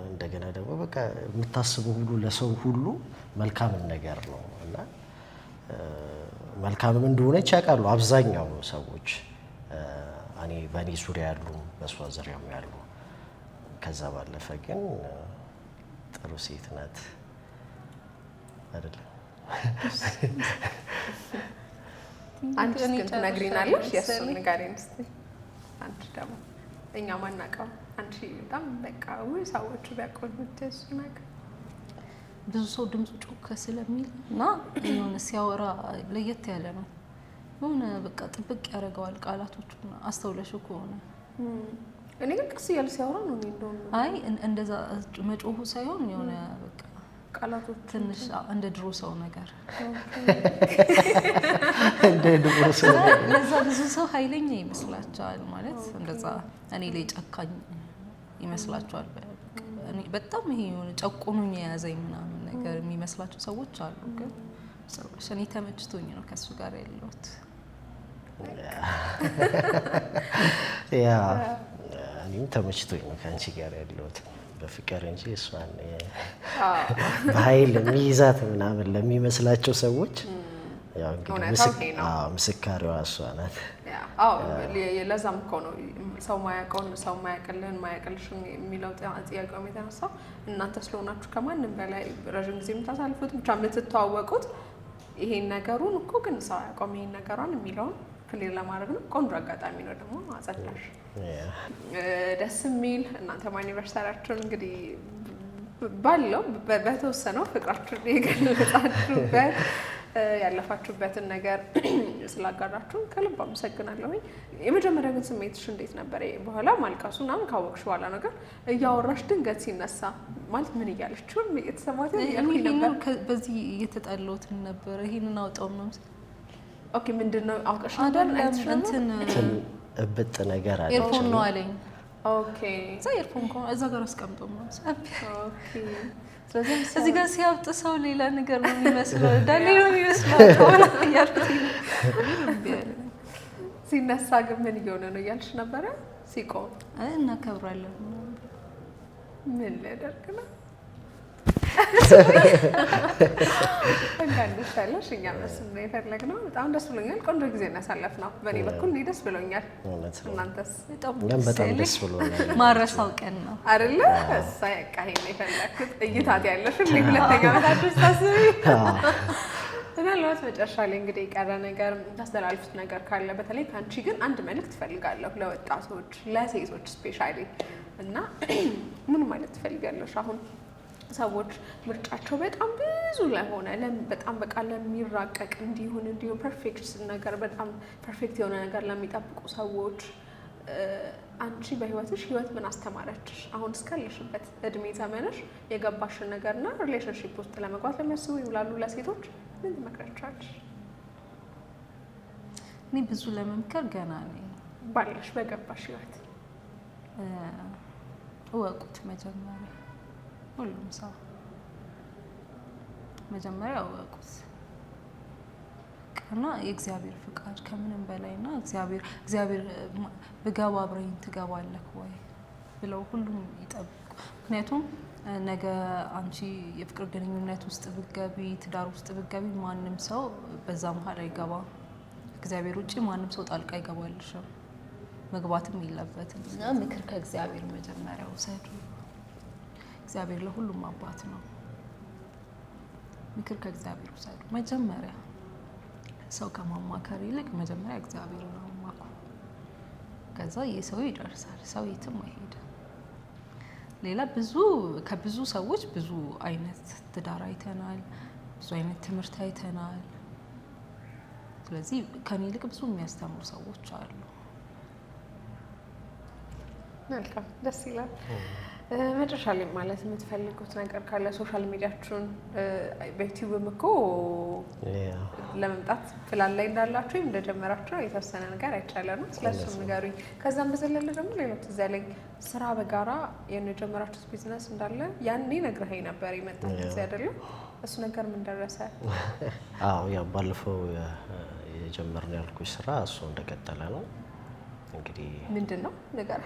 እንደገና ደግሞ በቃ የምታስበው ሁሉ ለሰው ሁሉ መልካምን ነገር ነው እና መልካምም እንደሆነች ያውቃሉ አብዛኛው ሰዎች እኔ በእኔ ዙሪያ ያሉ በሷ ዙሪያም ያሉ። ከዛ ባለፈ ግን ጥሩ ሴት ናት አይደለም? አንቺ ግን ትነግሪናለሽ? የእሱን ንገሪን እስኪ። አንቺ ደግሞ እኛ ማናውቀው አንቺ በጣም በቃ ሰዎቹ ቢያውቁት የምትይው እሱ ነገር። ብዙ ሰው ድምፁ ጮክ ስለሚል እና የሆነ ሲያወራ ለየት ያለ ነው። የሆነ በቃ ጥብቅ ያደርገዋል ቃላቶቹን አስተውለሽው ከሆነ። እኔ ግን ቀስ እያለ ሲያወራ ነው እንደውም። አይ እንደዛ መጮሁ ሳይሆን የሆነ በቃ ቃላቶቹ ትንሽ እንደ ድሮ ሰው ነገር እንደ ድሮ ሰው ለዛ ብዙ ሰው ኃይለኛ ይመስላቸዋል ማለት እንደዛ እኔ ላይ ጨካኝ ይመስላቸዋል። በጣም ይሄ የሆነ ጨቁኑኝ የያዘኝ ምናምን ነገር የሚመስላቸው ሰዎች አሉ። ግን ሰዎች እኔ ተመችቶኝ ነው ከሱ ጋር ያለሁት። ያ እኔም ተመችቶኝ ነው ከአንቺ ጋር ያለሁት በፍቅር እንጂ እሷን በኃይል የሚይዛት ምናምን ለሚመስላቸው ሰዎች ያው እንግዲህ ምስካሪዋ እሷ ናት። አዎ ለዛም እኮ ነው ሰው ማያውቀውን ሰው ማያውቅልህን ማያውቅልሽን የሚለው ጥያቄውም የተነሳው እናንተ ስለሆናችሁ ከማንም በላይ ረዥም ጊዜ የምታሳልፉት ብቻ የምትተዋወቁት ይሄን ነገሩን እኮ ግን ሰው አያውቀውም ይሄን ነገሯን የሚለውን ክሊር ለማድረግ ነው። ቆንጆ አጋጣሚ ነው ደግሞ አጸዳሽ። ደስ የሚል እናንተም አኒቨርሰሪያችሁን እንግዲህ ባለው በተወሰነው ፍቅራችሁን የገለጻችሁበት ያለፋችሁበትን ነገር ስላጋራችሁን ከልብ አመሰግናለሁኝ። የመጀመሪያ ግን ስሜትሽ እንዴት ነበር? በኋላ ማልቀሱ ምናምን ካወቅሽ በኋላ ነገር እያወራሽ ድንገት ሲነሳ ማለት ምን እያለችው የተሰማት ነበር? በዚህ እየተጣለሁት ነበር። ይሄንን አውጣው ነው። ኦኬ ምንድነው አውቀሽ እንትን እብጥ ነገር አለ ኤርፎን ነው አለኝ። ኦኬ እዛ ኤርፎን እዛ ጋር አስቀምጦ ነው። ኦኬ ስለዚህ እዚህ ጋር ሲያብጥ ሰው ሌላ ነገር ነው የሚመስለው ዳሌ ነው የሚመስለው ያልኩት። ሲነሳ ግን ምን እየሆነ ነው እያልሽ ነበረ? ሲቆም እናከብራለን ምን ሊያደርግ ነው? እንጋንሻለሽ እኛ መስም ነው የፈለግነው። በጣም ደስ ብሎኛል። ቆንጆ ጊዜ እናሳለፍነው። በእኔ በኩል እኔ ደስ ብሎኛል። እናንተስ? በጣም ደስ ብሎኛል። ማረሳው ቀን ነው አይደለ? እሳ ያቃሄን የፈለግኩት እይታት ያለሽ ሁለተኛ ዓመታችሁ ታስቢ። ምናልባት መጨረሻ ላይ እንግዲህ የቀረ ነገር ታስተላልፉት ነገር ካለ በተለይ ከአንቺ ግን አንድ መልዕክት ትፈልጋለሁ ለወጣቶች ለሴቶች ስፔሻሊ እና ምን ማለት ትፈልጋለሽ? አሁን ሰዎች ምርጫቸው በጣም ብዙ ለሆነ በጣም በቃ ለሚራቀቅ እንዲሁን ፐርፌክት ነገር በጣም ፐርፌክት የሆነ ነገር ለሚጠብቁ ሰዎች አንቺ በህይወትሽ ህይወት ምን አስተማረችሽ? አሁን እስካለሽበት እድሜ ዘመንሽ የገባሽን ነገርና ሪሌሽንሺፕ ውስጥ ለመግባት ለሚያስቡ ይውላሉ ለሴቶች ምን ትመክራቸዋለሽ? እኔ ብዙ ለመምከር ገና ነኝ። ባለሽ በገባሽ ህይወት እወቁት መጀመሪያ፣ ሁሉም ሰው መጀመሪያ እወቁት እና የእግዚአብሔር ፍቃድ ከምንም በላይና እግዚአብሔር ብገባ አብረኝ ትገባለህ ወይ ብለው ሁሉም ይጠብቁ። ምክንያቱም ነገ አንቺ የፍቅር ግንኙነት ውስጥ ብትገቢ፣ ትዳር ውስጥ ብትገቢ ማንም ሰው በዛ መሀል አይገባም። እግዚአብሔር ውጪ ማንም ሰው ጣልቃ አይገባልሽም፣ መግባትም የለበትም። እና ምክር ከእግዚአብሔር መጀመሪያ ውሰዱ። እግዚአብሔር ለሁሉም አባት ነው። ምክር ከእግዚአብሔር ውሰዱ መጀመሪያ። ሰው ከማማከር ይልቅ መጀመሪያ እግዚአብሔር ነው ማማኩ። ከዛ የሰው ይደርሳል። ሰው የትም አይሄድም። ሌላ ከብዙ ሰዎች ብዙ አይነት ትዳር አይተናል፣ ብዙ አይነት ትምህርት አይተናል። ስለዚህ ከኔ ይልቅ ብዙ የሚያስተምሩ ሰዎች አሉ። መልካም፣ ደስ ይላል። መጨረሻ ላይ ማለት የምትፈልጉት ነገር ካለ ሶሻል ሚዲያችሁን በዩቲዩብም እኮ ለመምጣት ፕላን ላይ እንዳላችሁ ወይም እንደጀመራችሁ የተወሰነ ነገር አይቻለሁ ነው። ስለሱም ንገሩኝ። ከዛም በዘለለ ደግሞ ሌሎች እዚያ ላይ ስራ በጋራ የጀመራችሁት ቢዝነስ እንዳለ ያኔ ነግረኸኝ ነበር የመጣው ጊዜ አይደለም? እሱ ነገር ምን ደረሰ? አዎ ያው ባለፈው የጀመርነው ያልኩሽ ስራ እሱ እንደቀጠለ ነው። እንግዲህ ምንድን ነው ነገር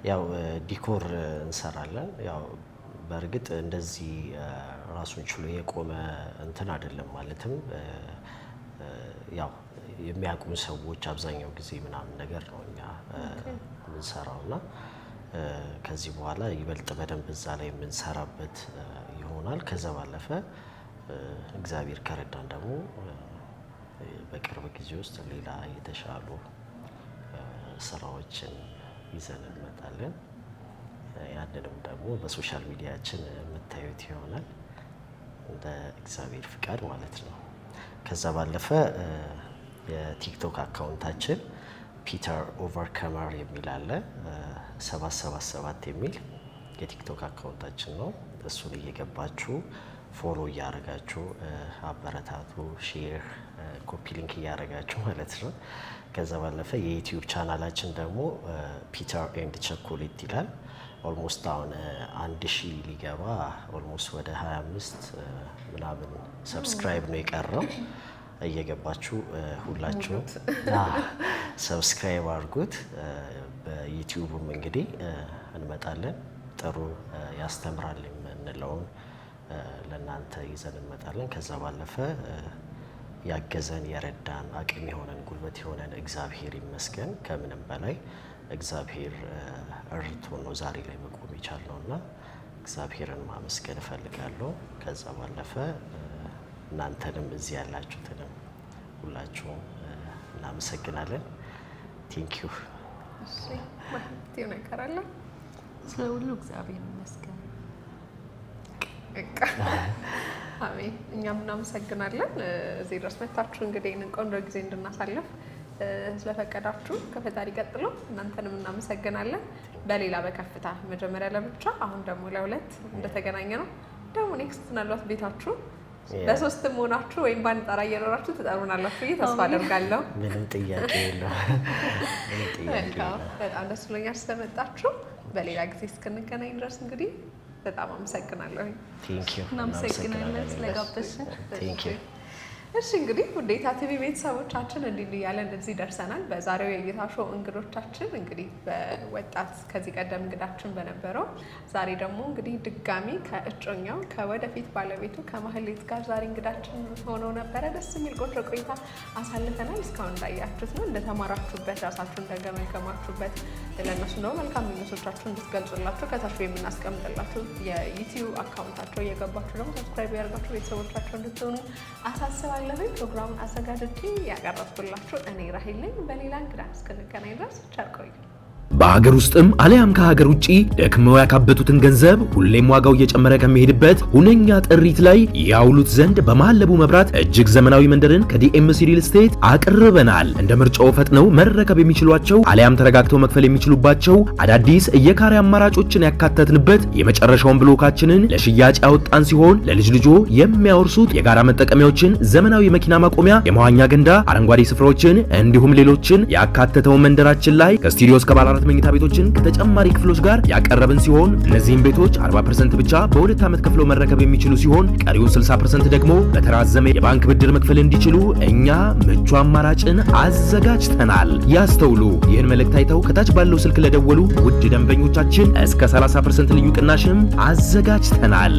ያው ዲኮር እንሰራለን። ያው በእርግጥ እንደዚህ ራሱን ችሎ የቆመ እንትን አይደለም። ማለትም ያው የሚያውቁን ሰዎች አብዛኛው ጊዜ ምናምን ነገር ነው እኛ የምንሰራው እና ከዚህ በኋላ ይበልጥ በደንብ እዛ ላይ የምንሰራበት ይሆናል። ከዛ ባለፈ እግዚአብሔር ከረዳን ደግሞ በቅርብ ጊዜ ውስጥ ሌላ የተሻሉ ስራዎችን ይዘን እንመጣለን። ያንንም ደግሞ በሶሻል ሚዲያችን የምታዩት ይሆናል እንደ እግዚአብሔር ፍቃድ ማለት ነው። ከዛ ባለፈ የቲክቶክ አካውንታችን ፒተር ኦቨርከመር የሚል አለ። 777 የሚል የቲክቶክ አካውንታችን ነው። እሱን እየገባችሁ ፎሎ እያደረጋችሁ አበረታቱ፣ ሼር፣ ኮፒ ሊንክ እያደረጋችሁ ማለት ነው። ከዛ ባለፈ የዩቲዩብ ቻናላችን ደግሞ ፒተር ኤንድ ቸኮሌት ይላል። ኦልሞስት አሁን 1000 ሊገባ ኦልሞስት ወደ 25 ምናምን ሰብስክራይብ ነው የቀረው። እየገባችሁ ሁላችሁ ሰብስክራይብ አድርጉት። በዩቲዩብም እንግዲህ እንመጣለን። ጥሩ ያስተምራል የምንለውን ለእናንተ ይዘን እንመጣለን። ከዛ ባለፈ ያገዘን የረዳን አቅም የሆነን ጉልበት የሆነን እግዚአብሔር ይመስገን። ከምንም በላይ እግዚአብሔር እርቶን ነው ዛሬ ላይ መቆም የቻልነው እና እግዚአብሔርን ማመስገን እፈልጋለሁ። ከዛ ባለፈ እናንተንም እዚህ ያላችሁትንም ሁላችሁም እናመሰግናለን። ቴንኪዩ። ነገር አለ ስለ ሁሉ እግዚአብሔር ይመስገን። አሜን። እኛም እናመሰግናለን እዚህ ድረስ መታችሁ እንግዲህ ይህንን ቆንጆ ጊዜ እንድናሳልፍ ስለፈቀዳችሁ ከፈጣሪ ቀጥሎ እናንተንም እናመሰግናለን። በሌላ በከፍታ መጀመሪያ ለብቻ አሁን ደግሞ ለሁለት እንደተገናኘ ነው። ደግሞ ኔክስት ምናልባት ቤታችሁ በሶስትም ሆናችሁ ወይም በአንድ ጣራ እየኖራችሁ ትጠሩናላችሁ ብዬ ተስፋ አደርጋለሁ። ምንም ጥያቄ የለውም። በጣም ደስ ብሎኛል ስለመጣችሁ። በሌላ ጊዜ እስክንገናኝ ድረስ እንግዲህ በጣም አመሰግናለሁ። እናመሰግናለን ስለጋበዝሽን። እሺ እንግዲህ ውዴታ ቲቪ ቤተሰቦቻችን እንዲህ እያለን እዚህ ደርሰናል። በዛሬው የእይታ ሾው እንግዶቻችን እንግዲህ በወጣት ከዚህ ቀደም እንግዳችን በነበረው ዛሬ ደግሞ እንግዲህ ድጋሚ ከእጮኛው ከወደፊት ባለቤቱ ከማህሌት ጋር ዛሬ እንግዳችን ሆነው ነበረ። ደስ የሚል ቆንጆ ቆይታ አሳልፈናል። እስካሁን እንዳያችሁት ነው፣ እንደተማራችሁበት፣ ራሳችሁ እንደገመገማችሁበት ለእነሱ ደግሞ መልካም ምኞቶቻችሁን እንድትገልጹላችሁ ከታች የምናስቀምጥላችሁ የዩቲዩብ አካውንታቸው እየገባችሁ ደግሞ ሰብስክራይብ ያደርጋችሁ ቤተሰቦቻቸው እንድትሆኑ አሳስባለሁ። ፕሮግራሙን አዘጋጅቼ ያቀረብኩላችሁ እኔ ራሄል ነኝ። በሌላ እንግዳ እስክንገናኝ ድረስ ቸር ቆዩ። በሀገር ውስጥም አሊያም ከሀገር ውጪ ደክመው ያካበቱትን ገንዘብ ሁሌም ዋጋው እየጨመረ ከሚሄድበት ሁነኛ ጥሪት ላይ ያውሉት ዘንድ በመሐለቡ መብራት እጅግ ዘመናዊ መንደርን ከዲኤምሲ ሪል ስቴት አቅርበናል። እንደ ምርጫው ፈጥነው መረከብ የሚችሏቸው አሊያም ተረጋግተው መክፈል የሚችሉባቸው አዳዲስ የካሬ አማራጮችን ያካተትንበት የመጨረሻውን ብሎካችንን ለሽያጭ ያወጣን ሲሆን ለልጅ ልጆ የሚያወርሱት የጋራ መጠቀሚያዎችን፣ ዘመናዊ መኪና ማቆሚያ፣ የመዋኛ ገንዳ፣ አረንጓዴ ስፍራዎችን እንዲሁም ሌሎችን ያካተተው መንደራችን ላይ ከስቱዲዮ እስከ ባለ 4 መኝታ ቤቶችን ከተጨማሪ ክፍሎች ጋር ያቀረብን ሲሆን እነዚህም ቤቶች 40% ብቻ በ2 ዓመት ከፍለው መረከብ የሚችሉ ሲሆን ቀሪውን 60% ደግሞ በተራዘመ የባንክ ብድር መክፈል እንዲችሉ እኛ ምቹ አማራጭን አዘጋጅተናል። ያስተውሉ። ይህን መልእክት አይተው ከታች ባለው ስልክ ለደወሉ ውድ ደንበኞቻችን እስከ 30% ልዩ ቅናሽም አዘጋጅተናል።